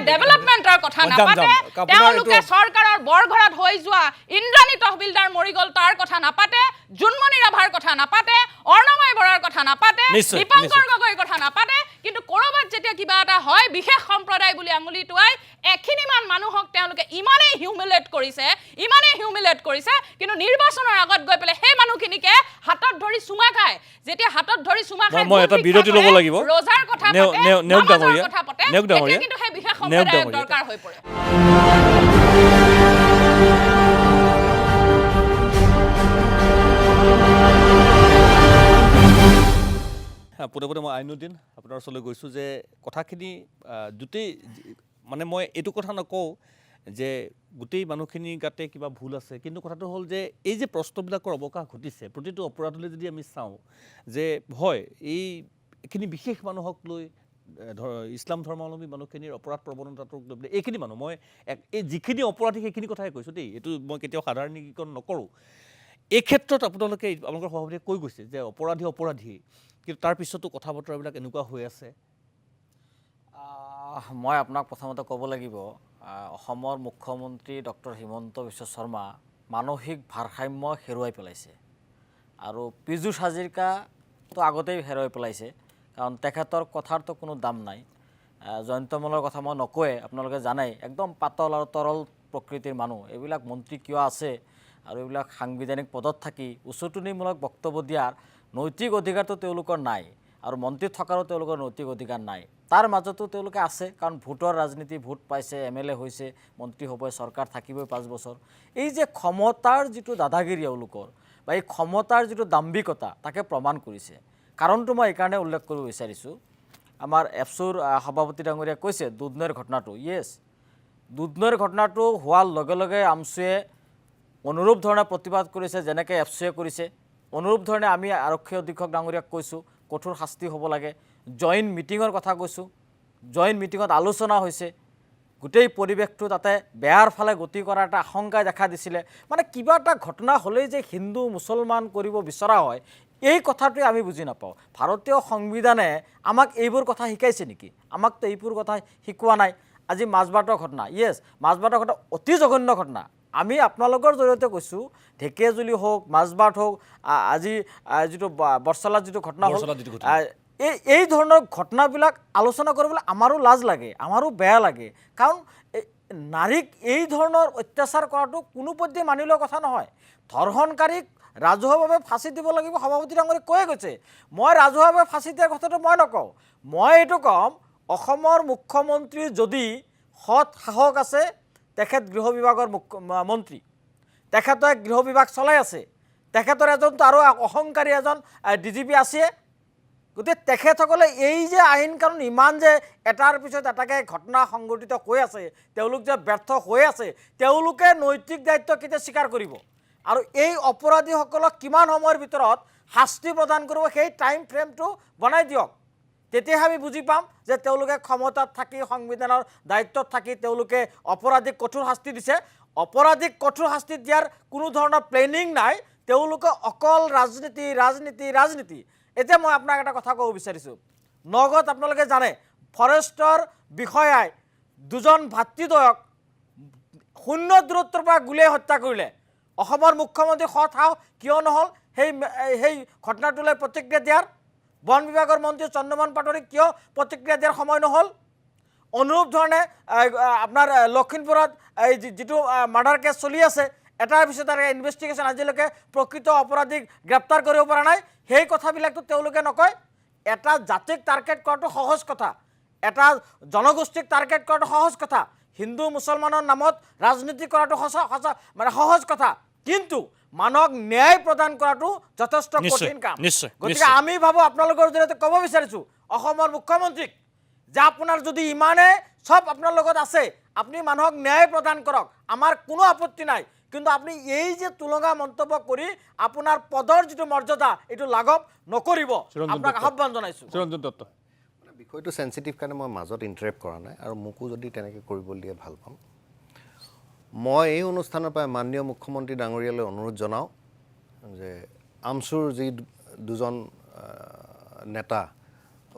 ডেভেলপমেণ্টৰ কথা নাপাতে, তেওঁলোকে চৰকাৰৰ বৰঘৰত হৈ যোৱা ইন্দ্ৰাণী তহবিলদাৰ মৰি গ'ল তাৰ কথা নাপাতে, জোনমণি ৰাভাৰ কথা নাপাতে, অৰ্ণময় বৰাৰ কথা নাপাতে, দীপংকৰ গগৈৰ কথা নাপাতে, কিন্তু ক'ৰবাত যেতিয়া কিবা এটা হয় বিশেষ সম্প্ৰদায় বুলি আঙুলি টুৱাই এখিনিমান মানুহক তেওঁলোকে ইমানেই হিউমিলেট কৰিছে, কিন্তু নিৰ্বাচনৰ আগত গৈ পেলাই সেই মানুহখিনিকে হাতত ধৰি চুমা খায়। যেতিয়া হাতত ধৰি চুমা খায় মই এটা বিৰতি ল'ব লাগিব। ৰজাৰ কথা পাতে, নামাজৰ কথা পাতে, তেতিয়া কিন্তু সেই বিশেষ সম্প্ৰদায়ৰ দৰকাৰ হৈ পৰে। পোনে মই আইনুদ্দিন আপোনাৰ ওচৰলৈ গৈছোঁ যে কথাখিনি দুটেই মানে মই এইটো কথা নকওঁ যে গোটেই মানুহখিনিৰ গাতে কিবা ভুল আছে, কিন্তু কথাটো হ'ল যে এই যে প্ৰশ্নবিলাকৰ অৱকাশ ঘটিছে প্ৰতিটো অপৰাধলৈ যদি আমি চাওঁ যে হয় এইখিনি বিশেষ মানুহক লৈ ইছলাম ধৰ্মাৱলম্বী মানুহখিনিৰ অপৰাধ প্ৰৱণতাটোক লৈ পেলাই এইখিনি মানুহ মই এই যিখিনি অপৰাধী সেইখিনি কথাই কৈছোঁ দেই, এইটো মই কেতিয়াও সাধাৰণীকৰণ নকৰোঁ। এই ক্ষেত্ৰত আপোনালোকে আপোনালোকৰ সভাপতিয়ে কৈ গৈছে যে অপৰাধী, কিন্তু তাৰ পিছতো কথা বতৰাবিলাক এনেকুৱা হৈ আছে। মই আপোনাক প্ৰথমতে ক'ব লাগিব, অসমৰ মুখ্যমন্ত্ৰী ডক্টৰ হিমন্ত বিশ্ব শৰ্মা মানসিক ভাৰসাম্য হেৰুৱাই পেলাইছে, আৰু পীযুষ হাজৰিকাটো আগতেই হেৰুৱাই পেলাইছে, কাৰণ তেখেতৰ কথাৰতো কোনো দাম নাই। জয়ন্তমলৰ কথা মই নকওঁৱে, আপোনালোকে জানেই একদম পাতল আৰু তৰল প্ৰকৃতিৰ মানুহ। এইবিলাক মন্ত্ৰী কিয় আছে আৰু এইবিলাক সাংবিধানিক পদত থাকি উচতনিমূলক বক্তব্য দিয়াৰ নৈতিক অধিকাৰটো তেওঁলোকৰ নাই, আৰু মন্ত্ৰীত থকাৰো তেওঁলোকৰ নৈতিক অধিকাৰ নাই। তাৰ মাজতো তেওঁলোকে আছে, কাৰণ ভোটৰ ৰাজনীতি, ভোট পাইছে, MLA হৈছে, মন্ত্ৰী হ'বই, চৰকাৰ থাকিবই 5 বছৰ। এই যে ক্ষমতাৰ যিটো দাদাগিৰি এওঁলোকৰ বা এই ক্ষমতাৰ যিটো দাম্ভিকতা তাকে প্ৰমাণ কৰিছে। কাৰণটো মই এইকাৰণে উল্লেখ কৰিব বিচাৰিছোঁ, আমাৰ এপছুৰ সভাপতি ডাঙৰীয়াই কৈছে দুধনৈৰ ঘটনাটো, দুধনৈৰ ঘটনাটো হোৱাৰ লগে লগে আমছুৱে অনুৰূপ ধৰণে প্ৰতিবাদ কৰিছে, যেনেকৈ এপছুৱে কৰিছে। অনুৰূপ ধৰণে আমি আৰক্ষী অধীক্ষক ডাঙৰীয়াক কৈছোঁ কঠোৰ শাস্তি হ'ব লাগে। জইণ্ট মিটিঙৰ কথা কৈছোঁ, জইণ্ট মিটিঙত আলোচনা হৈছে, গোটেই পৰিৱেশটো তাতে বেয়াৰ ফালে গতি কৰাৰ এটা আশংকাই দেখা দিছিলে। মানে কিবা এটা ঘটনা হ'লেই যে হিন্দু মুছলমান কৰিব বিচৰা হয়, এই কথাটোৱে আমি বুজি নাপাওঁ। ভাৰতীয় সংবিধানে আমাক এইবোৰ কথা শিকাইছে নেকি? আমাকতো এইবোৰ কথা শিকোৱা নাই। আজি মাজবাটৰ ঘটনা, মাজবাটৰ ঘটনা অতি জঘন্য ঘটনা। আমি আপোনালোকৰ জৰিয়তে কৈছোঁ, ঢেকীয়াজুলি হওক, মাজবাট হওক, আজি যিটো বৰচালাত যিটো ঘটনা হ'ল, এই ধৰণৰ ঘটনাবিলাক আলোচনা কৰিবলৈ আমাৰো লাজ লাগে, আমাৰো বেয়া লাগে। কাৰণ নাৰীক এই ধৰণৰ অত্যাচাৰ কৰাটো কোনোপধ্যে মানি লোৱা কথা নহয়। ধৰ্ষণকাৰীক ৰাজহুৱাভাৱে ফাঁচি দিব লাগিব, সভাপতি ডাঙৰীয়াই কৈয়ে গৈছে। মই ৰাজহুৱাভাৱে ফাঁচি দিয়াৰ কথাটো মই নকওঁ, মই এইটো ক'ম, অসমৰ মুখ্যমন্ত্ৰীৰ যদি সৎ সাহস আছে, তেখেত গৃহ বিভাগৰ মন্ত্ৰী, তেখেতে গৃহ বিভাগ চলাই আছে, তেখেতৰ এজনতো আৰু অহংকাৰী এজন DGP আছে। গতিকে তেখেতসকলে এই যে আইন কানুন ইমান যে এটাৰ পিছত এটাকে ঘটনা সংঘটিত হৈ আছে, তেওঁলোক যে ব্যৰ্থ হৈ আছে, তেওঁলোকে নৈতিক দায়িত্ব কেতিয়া স্বীকাৰ কৰিব আৰু এই অপৰাধীসকলক কিমান সময়ৰ ভিতৰত শাস্তি প্ৰদান কৰিব, সেই টাইম ফ্ৰেমটো বনাই দিয়ক। তেতিয়াহে আমি বুজি পাম যে তেওঁলোকে ক্ষমতাত থাকি, সংবিধানৰ দায়িত্বত থাকি তেওঁলোকে অপৰাধীক কঠোৰ শাস্তি দিছে। অপৰাধীক কঠোৰ শাস্তি দিয়াৰ কোনো ধৰণৰ প্লেনিং নাই, তেওঁলোকে অকল ৰাজনীতি। এতিয়া মই আপোনাক এটা কথা ক'ব বিচাৰিছোঁ, নগাঁৱত আপোনালোকে জানে ফৰেষ্টৰ বিষয়াই 2জন ভাতৃদ্বয়ক 0 দূৰত্বৰ পৰা গুলীয়াই হত্যা কৰিলে। অসমৰ মুখ্যমন্ত্ৰী সৎ সাহস কিয় নহ'ল সেই ঘটনাটোলৈ প্ৰতিক্ৰিয়া দিয়াৰ? বন বিভাগৰ মন্ত্ৰী চন্দ্ৰমোহন পাটোৱাৰীক কিয় প্ৰতিক্ৰিয়া দিয়াৰ সময় নহ'ল? অনুৰূপ ধৰণে আপোনাৰ লখিমপুৰত এই যিটো মাৰ্ডাৰ কেছ চলি আছে, এটাৰ পিছত এটা ইনভেষ্টিগেশ্যন, আজিলৈকে প্ৰকৃত অপৰাধীক গ্ৰেপ্তাৰ কৰিব পৰা নাই। সেই কথাবিলাকতো তেওঁলোকে নকয়। এটা জাতিক টাৰ্গেট কৰাটো সহজ কথা, এটা জনগোষ্ঠীক টাৰ্গেট কৰাটো সহজ কথা, হিন্দু মুছলমানৰ নামত ৰাজনীতি কৰাটো মানে সহজ কথা, কিন্তু মানুহক ন্যায় প্ৰদান কৰাটো যথেষ্ট কঠিন কাম। গতিকে আমি ভাবোঁ আপোনালোকৰ জৰিয়তে ক'ব বিচাৰিছোঁ অসমৰ মুখ্যমন্ত্ৰীক যে আপোনাৰ যদি ইমানে সব আপোনাৰ লগত আছে, আপুনি মানুহক ন্যায় প্ৰদান কৰক, আমাৰ কোনো আপত্তি নাই, কিন্তু আপুনি এই যে তুলঙা মন্তব্য কৰি আপোনাৰ পদৰ যিটো মৰ্যাদা এইটো লাঘৱ নকৰিব, আপোনাক আহ্বান জনাইছোঁ। চিৰঞ্জন দত্ত, বিষয়টো চেঞ্চিটিভ কাৰণে মই মাজত ইণ্টাৰেপ্ট কৰা নাই, আৰু মোকো যদি তেনেকৈ কৰিবলৈ দিয়ে ভাল পাম। মই এই অনুষ্ঠানৰ পৰা মাননীয় মুখ্যমন্ত্ৰী ডাঙৰীয়ালৈ অনুৰোধ জনাওঁ যে আমচুৰ যি দুজন নেতা,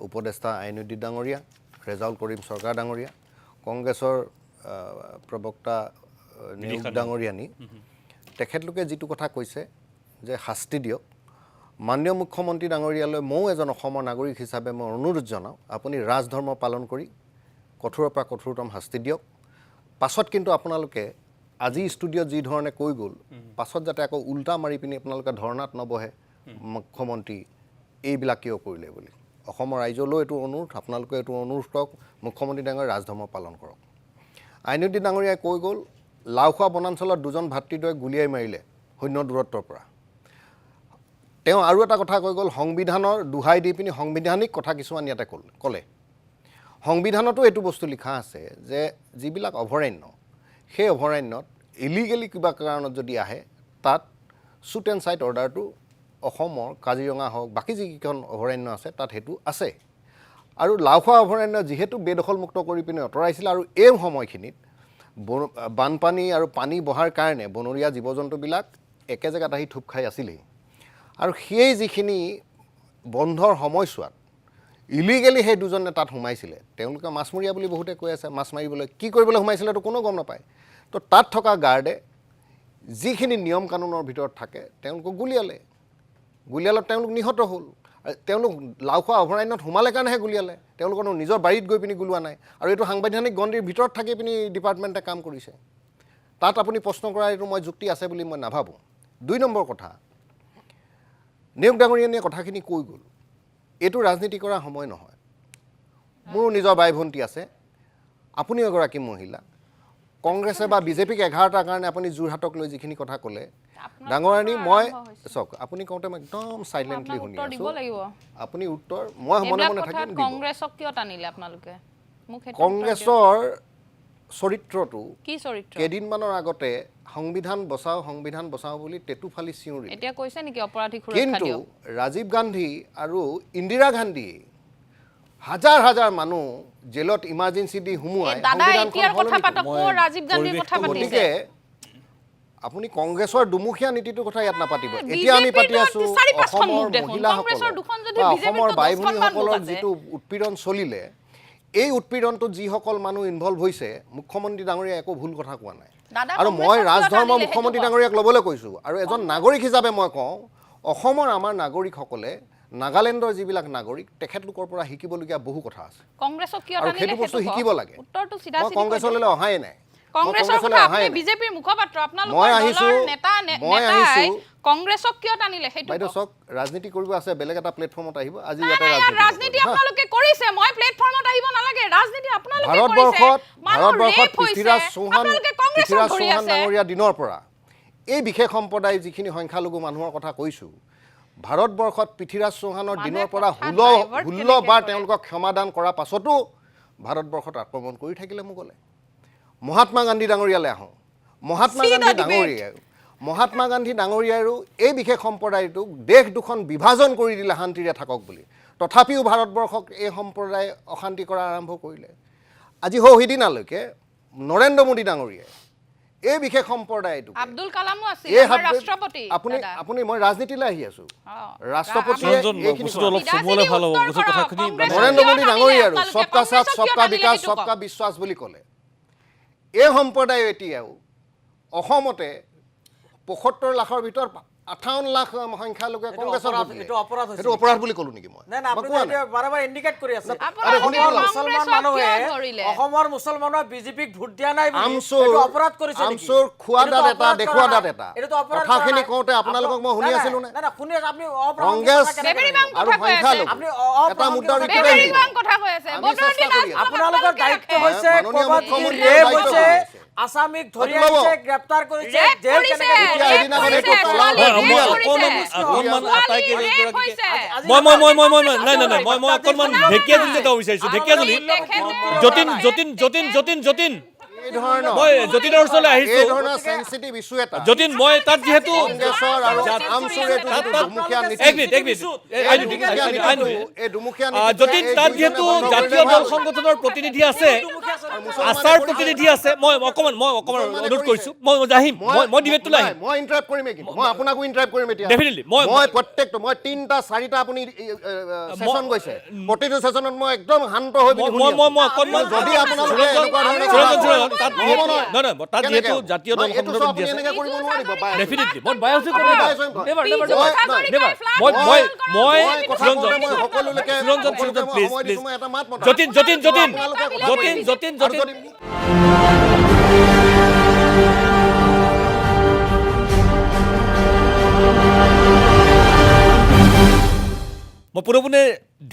উপদেষ্টা আইনুদ্দিন ডাঙৰীয়া, ৰেজাউল কৰিম চৰকাৰ ডাঙৰীয়া, কংগ্ৰেছৰ প্ৰবক্তা নিয়োগ ডাঙৰীয়ানী, তেখেতলোকে যিটো কথা কৈছে যে শাস্তি দিয়ক, মাননীয় মুখ্যমন্ত্ৰী ডাঙৰীয়ালৈ ময়ো এজন অসমৰ নাগৰিক হিচাপে মই অনুৰোধ জনাওঁ, আপুনি ৰাজধৰ্ম পালন কৰি কঠোৰৰ পৰা কঠোৰতম শাস্তি দিয়ক। পাছত কিন্তু আপোনালোকে আজি ষ্টুডিঅ'ত যি ধৰণে কৈ গ'ল, পাছত যাতে আকৌ উল্টা মাৰি পিনি আপোনালোকে ধৰ্ণাত নবহে মুখ্যমন্ত্ৰী এইবিলাক কিয় কৰিলে বুলি। অসমৰ ৰাইজলৈও এইটো অনুৰোধ, আপোনালোকে এইটো অনুৰোধ কৰক, মুখ্যমন্ত্ৰী ডাঙৰীয়াই ৰাজধৰ্ম পালন কৰক। আইনুদ্দিন ডাঙৰীয়াই কৈ গ'ল লাওখোৱা বনাঞ্চলত দুজন ভাতৃদ্বয়ে গুলীয়াই মাৰিলে শূন্য দূৰত্বৰ পৰা। তেওঁ আৰু এটা কথা কৈ গ'ল, সংবিধানৰ দোহাই দি পিনি সাংবিধানিক কথা কিছুমান ইয়াতে ক'লে। সংবিধানতো এইটো বস্তু লিখা আছে যে যিবিলাক অভয়াৰণ্য, সেই অভয়াৰণ্যত ইলিগেলি কিবা কাৰণত যদি আহে, তাত শ্বুট এণ্ড চাইট অৰ্ডাৰটো অসমৰ কাজিৰঙা হওক বাকী যিকেইখন অভয়াৰণ্য আছে তাত সেইটো আছে। আৰু লাওখোৱা অভয়াৰণ্য যিহেতু বেদখলমুক্ত কৰি পিনে আঁতৰাইছিল, আৰু এই সময়খিনিত বানপানী আৰু পানী বহাৰ কাৰণে বনৰীয়া জীৱ জন্তুবিলাক একে জেগাত আহি থুপ খাই আছিলেই, আৰু সেই যিখিনি বন্ধৰ সময়ছোৱাত ইলিগেলি সেই দুজনে তাত সোমাইছিলে, তেওঁলোকে মাছমৰীয়া বুলি বহুতে কৈ আছে, মাছ মাৰিবলৈ কি কৰিবলৈ সোমাইছিলেতো কোনো গম নাপায়। তো তাত থকা গাৰ্ডে যিখিনি নিয়ম কানুনৰ ভিতৰত থাকে তেওঁলোকক গুলীয়ালত তেওঁলোক নিহত হ'ল। তেওঁলোক লাওখোৱা অভয়াৰণ্যত সোমালে কাৰণেহে গুলীয়ালে, তেওঁলোকৰ নিজৰ বাৰীত গৈ পিনি গুলোৱা নাই, আৰু এইটো সাংবিধানিক গণ্ডিৰ ভিতৰত থাকি পিনি ডিপাৰ্টমেণ্টে কাম কৰিছে। তাত আপুনি প্ৰশ্ন কৰা এইটো মই যুক্তি আছে বুলি মই নাভাবোঁ। 2 নম্বৰ কথা, নিয়োগ ডাঙৰীয়ানীয়ে কথাখিনি কৈ গ'ল, এইটো ৰাজনীতি কৰা সময় নহয়। মোৰো নিজৰ বাই ভণ্টি আছে, আপুনিও এগৰাকী মহিলা, কংগ্ৰেছে বা বিজেপিক 11টাৰ কাৰণে আপুনি যোৰহাটক লৈ যিখিনি কথা ক'লে, ডাঙৰানী মই চাওক, আপুনি কওঁতে মই একদম চাইলেণ্টলি শুনি আছোঁ, আপুনি উত্তৰ মই মনে মনে থাকিম। কংগ্ৰেছক কিয় টানিলে আপোনালোকে? কংগ্ৰেছৰ চৰিত্ৰটো কি চৰিত্ৰ? কেইদিনমানৰ আগতে সংবিধান বচাও বুলি টেটু ফালি চিঞৰি, এতিয়া কৈছে নেকি অপৰাধীক সুৰক্ষা কিন্তু দিয়ক? ৰাজীৱ গান্ধী আৰু ইন্দিৰা গান্ধী হাজাৰ হাজাৰ মানুহ জেলত ইমাৰ্জেঞ্চি দি সোমোৱাই গতিকে আপুনি কংগ্ৰেছৰ দুমুখীয়া নীতিটোৰ কথা ইয়াত নাপাতিব। এতিয়া আমি পাতি আছোঁ অসমৰ মহিলাসকলৰ বা অসমৰ বাই ভনীসকলৰ যিটো উৎপীড়ন চলিলে, এই উৎপীড়নটোত যিসকল মানুহ ইনভলভ হৈছে, মুখ্যমন্ত্ৰী ডাঙৰীয়াই একো ভুল কথা কোৱা নাই, আৰু মই ৰাজধৰ্ম মুখ্যমন্ত্ৰী ডাঙৰীয়াক ল'বলৈ কৈছোঁ। আৰু এজন নাগৰিক হিচাপে মই কওঁ, অসমৰ আমাৰ নাগৰিকসকলে নাগালেণ্ডৰ যিবিলাক নাগৰিক, তেখেতলোকৰ পৰা শিকিবলগীয়া বহু কথা আছে, আৰু সেইটো বস্তু শিকিব লাগে। মই কংগ্ৰেছলৈ অহাই নাই, বাইদেউ চাওক, ৰাজনীতি কৰিব আছে, বেলেগ এটা প্লেটফৰ্মত আহিব। আজি ইয়াতে ভাৰতবৰ্ষত পৃথ্বীৰাজ চৌহান ডাঙৰীয়া দিনৰ পৰা এই বিশেষ সম্প্ৰদায় যিখিনি সংখ্যালঘু মানুহৰ কথা কৈছোঁ, ভাৰতবৰ্ষত পৃথ্বীৰাজ চৌহানৰ দিনৰ পৰা 16 বাৰ তেওঁলোকক ক্ষমাদান কৰাৰ পাছতো ভাৰতবৰ্ষত আক্ৰমণ কৰি থাকিলে মোগলে। মহাত্মা গান্ধী ডাঙৰীয়ালৈ আহোঁ। মহাত্মা গান্ধী ডাঙৰীয়াৰো এই বিশেষ সম্প্ৰদায়টোক দেশ দুখন বিভাজন কৰি দিলে শান্তিৰে থাকক বুলি, তথাপিও ভাৰতবৰ্ষক এই সম্প্ৰদায় অশান্তি কৰা আৰম্ভ কৰিলে। আজি সিদিনালৈকে নৰেন্দ্ৰ মোদী ডাঙৰীয়াই এই বিশেষ সম্প্ৰদায়টো, আপুনি মই ৰাজনীতিলৈ আহি আছোঁ, ৰাষ্ট্ৰপতিয়ে নৰেন্দ্ৰ মোদী ডাঙৰীয়াৰো সবকা সাথ সবকা বিকাশ সবকা বিশ্বাস বুলি ক'লে। এই সম্প্ৰদায়ে এতিয়াও অসমতে ৭৫ লাখৰ ভিতৰত 58 লাখ সংখ্যালঘুৱে কংগ্ৰেছৰ ভোট দিলে। এইটো অপৰাধ হৈছে এইটো অপৰাধ বুলি ক'লো নেকি মই? নাই নাই, মই আপুনি কোৱা নাই। বাৰে বাৰে ইণ্ডিকেট কৰি আছে আৰে শুনিব লাগে। মুছলমান মানুহে অসমৰ মুছলমানৰ বিজেপিক ভোট দিয়া নাই বুলি আমচুৰ এইটো অপৰাধ কৰিছে নেকি? আমচুৰ খোৱা এইটোতো দাঁত এটা অপৰাধ দেখুওৱা কৰা দাঁত নাই। এটা এইটোতো অপৰাধ কথাখিনি কৰা নাই। কওঁতে আপোনালোকক মই শুনি নাই, নাই, আছিলোঁ নে? নাই নাই, শুনি আছে আপুনি অপ্ৰাসংগিক কংগ্ৰেছ কথা কেনেকৈ বেবেৰী বাং ক'ব? আৰু কথা কৈ আছে। সংখ্যালঘু আপুনি এটা মুদ্ৰাৰ অপ্ৰাসংগিক ভিতৰতে বেবেৰী আহিব। বাং কথা কৈ আছে আমি বদৰুদ্দিন চেষ্টা কৰি আছোঁ। আপোনালোকৰ দায়িত্ব হৈছে মাননীয় ক'ৰবাত মুখ্যমন্ত্ৰীৰ ৰেপ দায়িত্ব হৈছে, হৈছে। আসামিক ধৰি ল'ব। আনিছে, গ্ৰেপ্তাৰ কৰিছে, ৰেপ জেল কৰিছে, কেনেকৈ এতিয়া দিছে? এদিনাখন ৰেপ এইটো কৰিছে, পলাও ছোৱালী ধৰি ৰেপ আছে। কৰিছে। অকণমান ছোৱালী আটাইকে ৰেপ হৈছে। মই অকণমান ঢেকীয়াজুলিতে যাব বিচাৰিছোঁ। ঢেকীয়াজুলিত যতীন এই ধৰণৰ মই যতীনৰ ওচৰলৈ এই আহিছোঁ। ধৰণৰ সেনচিটিভ ইছ্যু এটা যতীন মই তাত যিহেতু কংগ্ৰেছৰ আৰু আমচুৰ এইটো যিটো দুমুখীয়া নীতি এক মিনিট এই দুমুখীয়া নীতিটোৱে যতীন এই তাত দুইজনে যিহেতু বন্ধ কৰি জাতীয় দিয়া দল ভাল। সংগঠনৰ প্ৰতিনিধি আছে, মুছলমানে আচাৰ কৰিছে। প্ৰতিনিধি আছে, মই অকণমান মুছলমানে অনুৰোধ কৰিছে। কৰিছোঁ, মই আহিম, মই ডিবেটটোলৈ আহিম। মই ইণ্টাৰাপ্ট কৰিমেই কিন্তু মই আপোনাকো ইণ্টাৰাপ্ট কৰিম এতিয়া Definitely, মই প্ৰত্যেকটো মই 3টা 4টা আপুনি সেচন গৈছে প্ৰতিটো সেচনত মই একদম শান্ত হৈ পিনি শুনি আছোঁ। মই অকণমান যদি আপোনালোকে এনেকুৱা ধৰণৰ সুৰঞ্জন, তাত নহ'ব যিহেতু নহয়। নহয় তাত কেনেকে যিহেতু হ'ব? জাতীয় দল নহয়, এইটো সংগঠনৰ চব প্ৰতিনিধি আপুনি আছে। এনেকে কৰিব নোৱাৰিব বাই। ডেফিনেটলি মই বায়'চিক আপুনি বায়'চিক কৰে। মই কথা কওঁতে মই সকলোলৈকে সুৰঞ্জন মই প্লিজ সময় দিছোঁ, মই এটা মাত মতা। যতীন আপোনালোকে কথা কৈ যতীন আৰু যদি- মই পোনে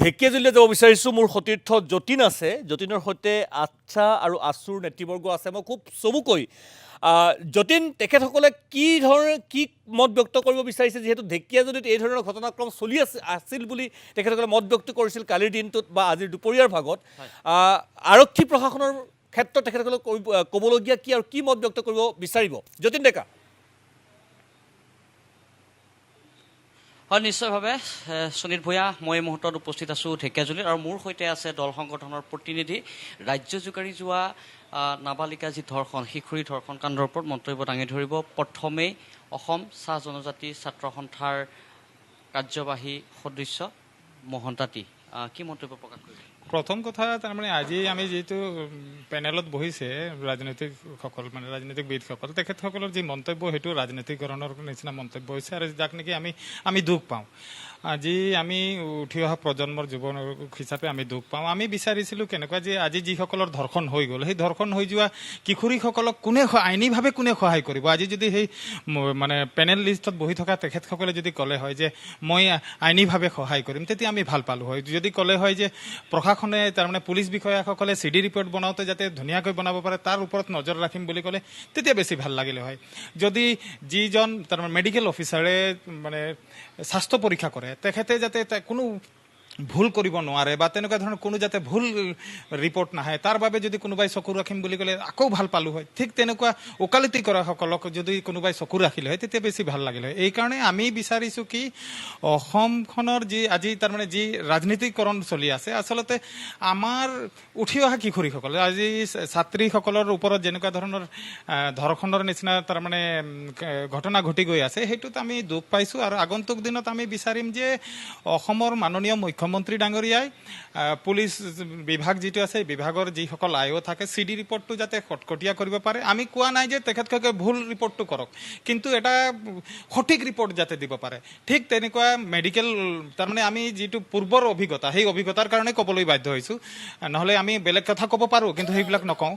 ঢেকীয়াজুলিলৈ যাব বিচাৰিছোঁ। মোৰ সতীৰ্থ যতীন আছে, যতীনৰ সৈতে আচ্ছা আৰু আছুৰ নেতৃবৰ্গ আছে। মই খুব চমুকৈ যতীন, তেখেতসকলে কি মত ব্যক্ত কৰিব বিচাৰিছে, যিহেতু ঢেকীয়াজুলিত এই ধৰণৰ ঘটনাক্ৰম চলি আছিল বুলি তেখেতসকলে মত ব্যক্ত কৰিছিল কালিৰ দিনটোত বা আজিৰ দুপৰীয়াৰ ভাগত। আৰক্ষী প্ৰশাসনৰ ক্ষেত্ৰত তেখেতসকলে ক'বলগীয়া কি আৰু কি মত ব্যক্ত কৰিব বিচাৰিব? যতীন ডেকা। হয়, নিশ্চয়ভাৱে সুনীল ভূঞা, মই এই মুহূৰ্তত উপস্থিত আছোঁ ঢেকীয়াজুলিত আৰু মোৰ সৈতে আছে দল সংগঠনৰ প্ৰতিনিধি। ৰাজ্য জোকাৰি যোৱা নাবালিকা যি ধৰ্ষণ, শিশুৰী ধৰ্ষণ কাণ্ডৰ ওপৰত মন্তব্য দাঙি ধৰিব প্ৰথমেই অসম চাহ জনজাতি ছাত্ৰ সন্থাৰ কাৰ্যবাহী সদস্য মোহন তাঁতী। কি মন্তব্য প্ৰকাশ কৰিব? প্ৰথম কথা তাৰমানে আজি আমি যিটো পেনেলত বহিছে ৰাজনৈতিকসকল মানে ৰাজনীতিকবিদসকল, তেখেতসকলৰ যি মন্তব্য সেইটো ৰাজনীতিকৰণৰ নিচিনা মন্তব্য হৈছে আৰু যাক নেকি আমি দুখ পাওঁ। আজি আমি উঠি অহা প্ৰজন্মৰ যুৱ হিচাপে আমি দুখ পাওঁ। আমি বিচাৰিছিলোঁ কেনেকুৱা যে আজি যিসকলৰ ধৰ্ষণ হৈ গ'ল, সেই ধৰ্ষণ হৈ যোৱা কিশোৰীসকলক আইনীভাৱে কোনে সহায় কৰিব? আজি যদি সেই মানে পেনেল লিষ্টত বহি থকা তেখেতসকলে যদি ক'লে হয় যে মই আইনীভাৱে সহায় কৰিম, তেতিয়া আমি ভাল পালোঁ হয়। যদি ক'লে হয় যে প্ৰশাসনে তাৰমানে পুলিচ বিষয়াসকলে CD ৰিপৰ্ট বনাওঁতে যাতে ধুনীয়াকৈ বনাব পাৰে তাৰ ওপৰত নজৰ ৰাখিম বুলি ক'লে তেতিয়া বেছি ভাল লাগিলে হয়। যদি যিজন তাৰমানে মেডিকেল অফিচাৰে মানে স্বাস্থ্য পৰীক্ষা কৰে, তেখেতে যাতে কোনো ভুল কৰিব নোৱাৰে বা তেনেকুৱা ধৰণৰ কোনো যাতে ভুল ৰিপৰ্ট নাহে, তাৰ বাবে যদি কোনোবাই চকু ৰাখিম বুলি ক'লে আকৌ ভাল পালোঁ হয়। ঠিক তেনেকুৱা ওকালতি কৰাসকলক যদি কোনোবাই চকু ৰাখিলে হয় তেতিয়া বেছি ভাল লাগিলে হয়। এইকাৰণে আমি বিচাৰিছোঁ কি অসমখনৰ আজি তাৰমানে যি ৰাজনীতিকৰণ চলি আছে, আচলতে আমাৰ উঠি অহা কিশোৰীসকল, আজি ছাত্ৰীসকলৰ ওপৰত যেনেকুৱা ধৰণৰ ধৰ্ষণৰ নিচিনা তাৰমানে ঘটনা ঘটি গৈ আছে, সেইটোত আমি দুখ পাইছোঁ। আৰু আগন্তুক দিনত আমি বিচাৰিম যে অসমৰ মাননীয় মুখ্যমন্ত্ৰী ডাঙৰীয়াই পুলিচ বিভাগ যিটো আছে, বিভাগৰ যিসকল আয়ো থাকে, CD ৰিপৰ্টটো যাতে কটকটীয়া কৰিব পাৰে। আমি কোৱা নাই যে তেখেতসকলে ভুল ৰিপৰ্টটো কৰক, কিন্তু এটা সঠিক ৰিপৰ্ট যাতে দিব পাৰে। ঠিক তেনেকুৱা মেডিকেল তাৰমানে আমি যিটো পূৰ্বৰ অভিজ্ঞতা, সেই অভিজ্ঞতাৰ কাৰণে ক'বলৈ বাধ্য হৈছোঁ। নহ'লে আমি বেলেগ কথা ক'ব পাৰোঁ, কিন্তু সেইবিলাক নকওঁ।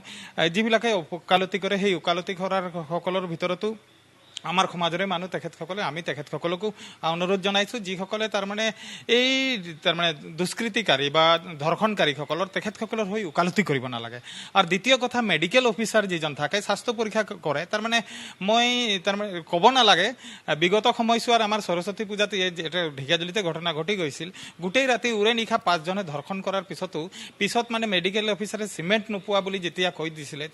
যিবিলাকে ওকালতি কৰে, সেই ওকালতি কৰাৰ সকলৰ ভিতৰতো আমাৰ সমাজৰে মানুহ তেখেতসকলে, আমি তেখেতসকলকো অনুৰোধ জনাইছোঁ যিসকলে তাৰমানে এই তাৰমানে দুষ্কৃতিকাৰী বা ধৰ্ষণকাৰীসকলৰ তেখেতসকলৰ হৈ ওকালতি কৰিব নালাগে। আৰু দ্বিতীয় কথা, মেডিকেল অফিচাৰ যিজন থাকে, স্বাস্থ্য পৰীক্ষা কৰে, তাৰমানে মই তাৰমানে ক'ব নালাগে, বিগত সময়ছোৱাৰ আমাৰ সৰস্বতী পূজাত ঢেকীয়াজুলিতে ঘটনা ঘটি গৈছিল। গোটেই ৰাতি উৰে নিশা 5জনে ধৰ্ষণ কৰাৰ পিছত মানে মেডিকেল অফিচাৰে চিমেণ্ট নোপোৱা বুলি যেতিয়া কৈ দিছিলে,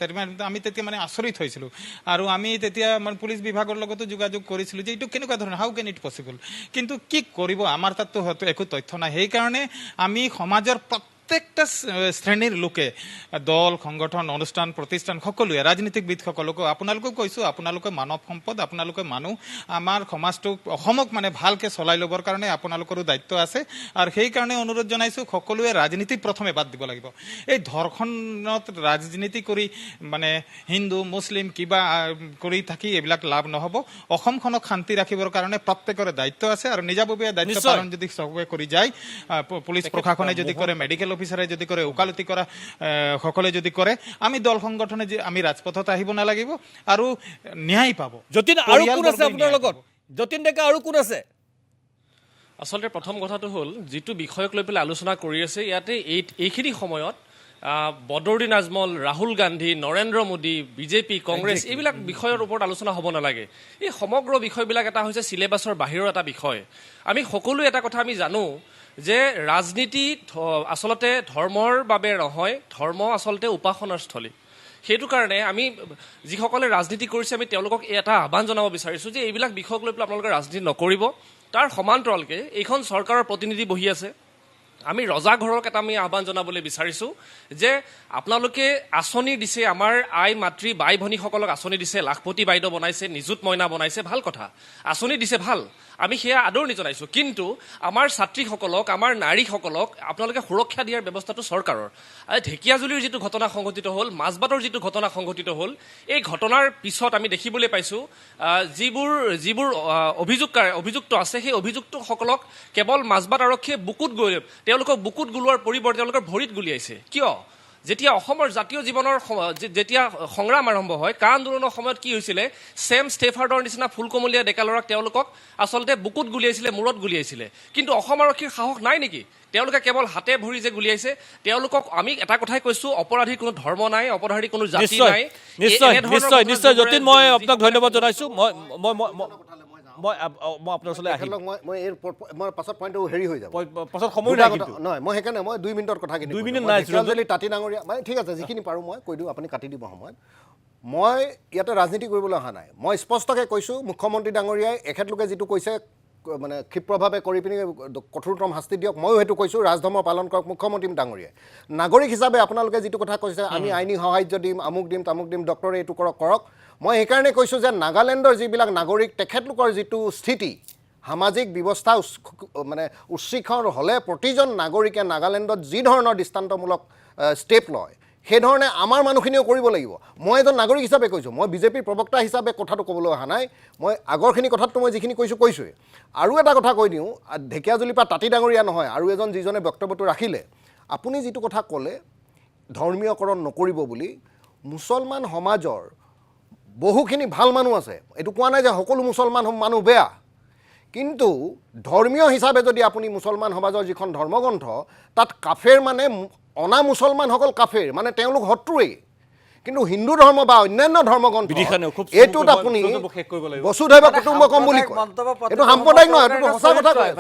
আমি তেতিয়া মানে আচৰিত হৈছিলোঁ। আৰু আমি তেতিয়া মানে পুলিচ বিভাগৰ লগতো যোগাযোগ কৰিছিলোঁ যে এইটো কেনেকুৱা ধৰণৰ, হাউ কেন ইট পচিবল। কিন্তু কি কৰিব, আমাৰ তাততো হয়তো একো তথ্য নাই। সেইকাৰণে আমি সমাজৰ প্ৰত্যেকটা শ্ৰেণীৰ লোকে দল সংগঠন অনুষ্ঠান প্ৰতিষ্ঠান সকলোৱে ৰাজনীতিকবিদসকলকো আপোনালোকক কৈছোঁ আপোনালোকে মানৱ সম্পদ আপোনালোকে মানুহ আমাৰ সমাজটোক অসমক মানে ভালকৈ চলাই ল'বৰ কাৰণে আপোনালোকৰো দায়িত্ব আছে আৰু সেইকাৰণে অনুৰোধ জনাইছোঁ সকলোৱে ৰাজনীতি প্ৰথমে বাদ দিব লাগিব এই ধৰ্ষণত ৰাজনীতি কৰি মানে হিন্দু মুছলিম কিবা কৰি থাকি এইবিলাক লাভ নহ'ব অসমখনক শান্তি ৰাখিবৰ কাৰণে প্ৰত্যেকৰে দায়িত্ব আছে আৰু নিজাববীয়া দায়িত্ব পালন যদি চবে কৰি যায় পুলিচ প্ৰশাসনে যদি কৰে মেডিকেল অফিচাৰে যদি কৰে ওকালতি কৰা সকলে যদি কৰে আমি দল সংগঠনে আমি ৰাজপথত আহিব নালাগিব আৰু ন্যায় পাব যতীন আৰু কোন আছে আপোনাৰ লগত যতীন ডেকা আৰু কোন আছে আচলতে প্ৰথম কথাটো হ'ল যিটো বিষয়ক লৈ পেলাই আলোচনা কৰি আছে ইয়াতে এইখিনি সময়ত বদৰুদ্দিন আজমল ৰাহুল গান্ধী নৰেন্দ্ৰ মোদী বিজেপি কংগ্ৰেছ এইবিলাক বিষয়ৰ ওপৰত আলোচনা হ'ব নালাগে এই সমগ্ৰ বিষয়বিলাক এটা হৈছে চিলেবাছৰ বাহিৰৰ এটা বিষয় আমি সকলোৱে এটা কথা আমি জানো যে ৰাজনীতি আচলতে ধৰ্মৰ বাবে নহয় ধৰ্ম আচলতে উপাসনাৰ স্থলী সেইটো কাৰণে আমি যিসকলে ৰাজনীতি কৰিছে আমি তেওঁলোকক এটা আহ্বান জনাব বিচাৰিছোঁ যে এইবিলাক বিষয়ক লৈ পেলাই আপোনালোকে ৰাজনীতি নকৰিব তাৰ সমান্তৰালকৈ এইখন চৰকাৰৰ প্ৰতিনিধি বহি আছে আমি ৰজাঘৰক এটা আমি আহ্বান জনাবলৈ বিচাৰিছোঁ যে আপোনালোকে আঁচনি দিছে আমাৰ আই মাতৃ বাই ভনীসকলক আঁচনি দিছে লাখপতি বাইদেউ বনাইছে নিযুত মইনা বনাইছে ভাল কথা আঁচনি দিছে ভাল আমি সেয়া আদৰণি জনাইছোঁ কিন্তু আমাৰ ছাত্ৰীসকলক আমাৰ নাৰীসকলক আপোনালোকে সুৰক্ষা দিয়াৰ ব্যৱস্থাটো চৰকাৰৰ ঢেকীয়াজুলিৰ যিটো ঘটনা সংঘটিত হ'ল মাজবাটৰ যিটো ঘটনা সংঘটিত হ'ল এই ঘটনাৰ পিছত আমি দেখিবলৈ পাইছোঁ যিবোৰ অভিযুক্ত আছে সেই অভিযুক্তসকলক কেৱল মাজবাট আৰক্ষীয়ে বুকুত গৈ তেওঁলোকক বুকুত গুলোৱাৰ পৰিৱৰ্তে তেওঁলোকৰ ভৰিত গুলিয়াইছে কিয় যেতিয়া অসমৰ জাতীয় জীৱনৰ যেতিয়া সংগ্ৰাম আৰম্ভ হয় কা আন্দোলনৰ সময়ত কি হৈছিলে ছেম ষ্টেফাৰ্ডৰ নিচিনা ফুলকমলীয়া ডেকা ল'ৰাক তেওঁলোকক আচলতে বুকুত গুলিয়াইছিলে মূৰত গুলিয়াইছিলে কিন্তু অসম আৰক্ষীৰ সাহস নাই নেকি তেওঁলোকে কেৱল হাতে ভৰি যে গুলিয়াইছে তেওঁলোকক আমি এটা কথাই কৈছোঁ অপৰাধীৰ কোনো ধৰ্ম নাই অপৰাধীৰ কোনো জাতি নাই নিশ্চয় যতীন মই আপোনাক ধন্যবাদ জনাইছোঁ মই আপোনাৰ ওচৰলৈ আহিম মই পাছত পইণ্টটো হেৰি হৈ যাব পাছত সময় নাই কিন্তু নহয় মই সেইকাৰণে মই 2 মিনিটৰ কথা 2 মিনিট নাই তাঁতী ডাঙৰীয়া মানে ঠিক আছে যিখিনি পাৰোঁ মই কৈ দিওঁ আপুনি কাটি দিব সময়ত মই ইয়াতে ৰাজনীতি কৰিবলৈ অহা নাই মই স্পষ্টকৈ কৈছোঁ মুখ্যমন্ত্ৰী ডাঙৰীয়াই এখেতলোকে যিটো কৈছে মানে ক্ষিপ্ৰভাৱে কৰি পিনি কঠোৰতম শাস্তি দিয়ক ময়ো সেইটো কৈছোঁ ৰাজধৰ্ম পালন কৰক মুখ্যমন্ত্ৰী ডাঙৰীয়াই নাগৰিক হিচাপে আপোনালোকে যিটো কথা কৈছে আমি আইনী সাহাৰ্য দিম আমুক দিম তামুক দিম ডক্টৰে এইটো কৰক মই সেইকাৰণে কৈছোঁ যে নাগালেণ্ডৰ যিবিলাক নাগৰিক তেখেতলোকৰ যিটো স্থিতি সামাজিক ব্যৱস্থা মানে উচ্ছৃঙ্খল হ'লে প্ৰতিজন নাগৰিকে নাগালেণ্ডত যি ধৰণৰ দৃষ্টান্তমূলক ষ্টেপ লয় সেইধৰণে আমাৰ মানুহখিনিও কৰিব লাগিব মই এজন নাগৰিক হিচাপে কৈছোঁ মই বিজেপিৰ প্ৰবক্তা হিচাপে কথাটো ক'বলৈ অহা নাই মই আগৰখিনি কথাটো মই যিখিনি কৈছোঁৱেই আৰু এটা কথা কৈ দিওঁ ঢেকীয়াজুলিৰ পৰা তাঁতী ডাঙৰীয়া নহয় আৰু এজন যিজনে বক্তব্যটো ৰাখিলে আপুনি যিটো কথা ক'লে ধৰ্মীয়কৰণ নকৰিব বুলি মুছলমান সমাজৰ বহুখিনি ভাল মানুহ আছে এইটো কোৱা নাই যে সকলো মুছলমান মানুহ বেয়া কিন্তু ধৰ্মীয় হিচাপে যদি আপুনি মুছলমান সমাজৰ যিখন ধৰ্মগ্ৰন্থ তাত কাফেৰ মানে অনা মুছলমানসকল কাফেৰ মানে তেওঁলোক শত্ৰুৱেই কিন্তু হিন্দু ধৰ্ম বা অন্যান্য ধৰ্মগ্ৰন্থ এইটোত আপুনি বসুধৈৱ কুটুম্বকম বুলি কয় এইটো সাম্প্ৰদায়িক নহয় এইটো সঁচা কথা কয়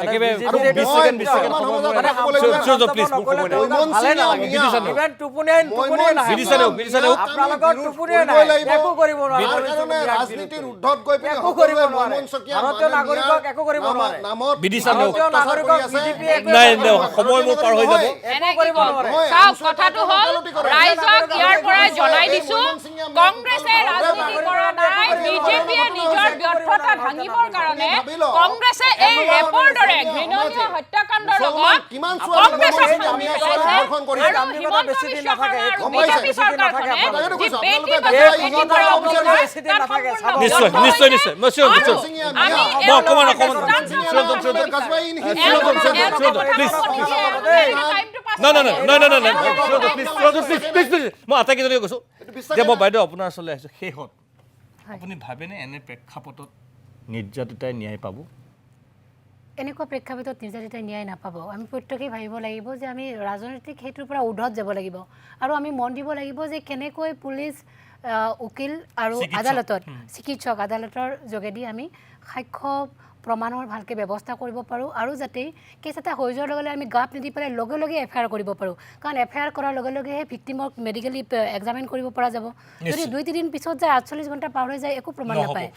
ৰাজনীতিৰ উদ্ধত গৈ কংগ্ৰেছে ৰাজনীতি কৰা নাই বিজেপিয়ে নিজৰ ব্যৰ্থতা ভাঙিবৰ কাৰণে কংগ্ৰেছে এই ৰেপৰ দৰে ঘৃণনীয় হত্যাকাণ্ডৰ লগত কংগ্ৰেছক আৰু হিমন্ত বিশ্ব শৰ্মাৰ বিজেপি চৰকাৰখনে যি বেটি বচাও মই আটাইকেইজনে কৈছোঁ যে মই বাইদেউ আপোনাৰ ওচৰলৈ আহিছোঁ শেষত আপুনি ভাবেনে এনে প্ৰেক্ষাপটত নিৰ্যাতিতাই ন্যায় পাব এনেকুৱা প্ৰেক্ষাপটত নিৰ্যাতিতাই ন্যায় নাপাব আমি প্ৰত্যেকেই ভাবিব লাগিব যে আমি ৰাজনৈতিক সেইটোৰ পৰা উৰ্ধত যাব লাগিব আৰু আমি মন দিব লাগিব যে কেনেকৈ পুলিচ উকিল আৰু আদালতত চিকিৎসক আদালতৰ যোগেদি আমি সাক্ষ্য প্ৰমাণৰ ভালকৈ ব্যৱস্থা কৰিব পাৰোঁ আৰু যাতে কেছ এটা হৈ যোৱাৰ লগে লগে আমি গাপ নিদি পেলাই লগে লগে এফআইআৰ কৰিব পাৰোঁ কাৰণ এফআইআৰ কৰাৰ লগে লগেহে ভিক্টিমক মেডিকেলি এক্সামিন কৰিব পৰা যাব যদি 2-3 দিন পিছত যায় 48 ঘণ্টা পাৰ হৈ যায় একো প্ৰমাণ নাপায়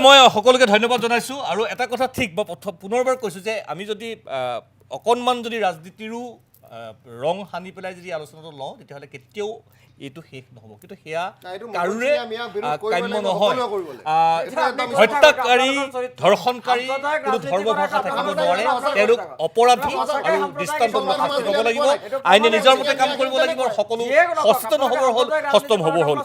মই সকলোকে ধন্যবাদ জনাইছোঁ আৰু এটা কথা ঠিক মই পুনৰবাৰ কৈছোঁ যে আমি যদি অকণমান যদি ৰাজনীতিৰো ৰং সানি পেলাই যদি আলোচনাটো লওঁ তেতিয়াহ'লে কেতিয়াও এইটো শেষ নহ'ব কিন্তু সেয়া এইটো কাৰোৰে আমি বিৰোধ কৰিব কাম্য লাগিব, নহয় সকলোৱে কৰিব লাগিব। হত্যাকাৰী ধৰ্ষণকাৰী কোনো ধৰ্ম ভাষা থাকিব নোৱাৰে তেওঁলোক অপৰাধী আৰু দৃষ্টান্তমূলক শাস্তি পাব লাগিব আইনে নিজৰ মতে কাম কৰিব লাগিব আৰু সকলো সচেতন হ'বৰ হ'ল সষ্টম হ'বৰ হ'ল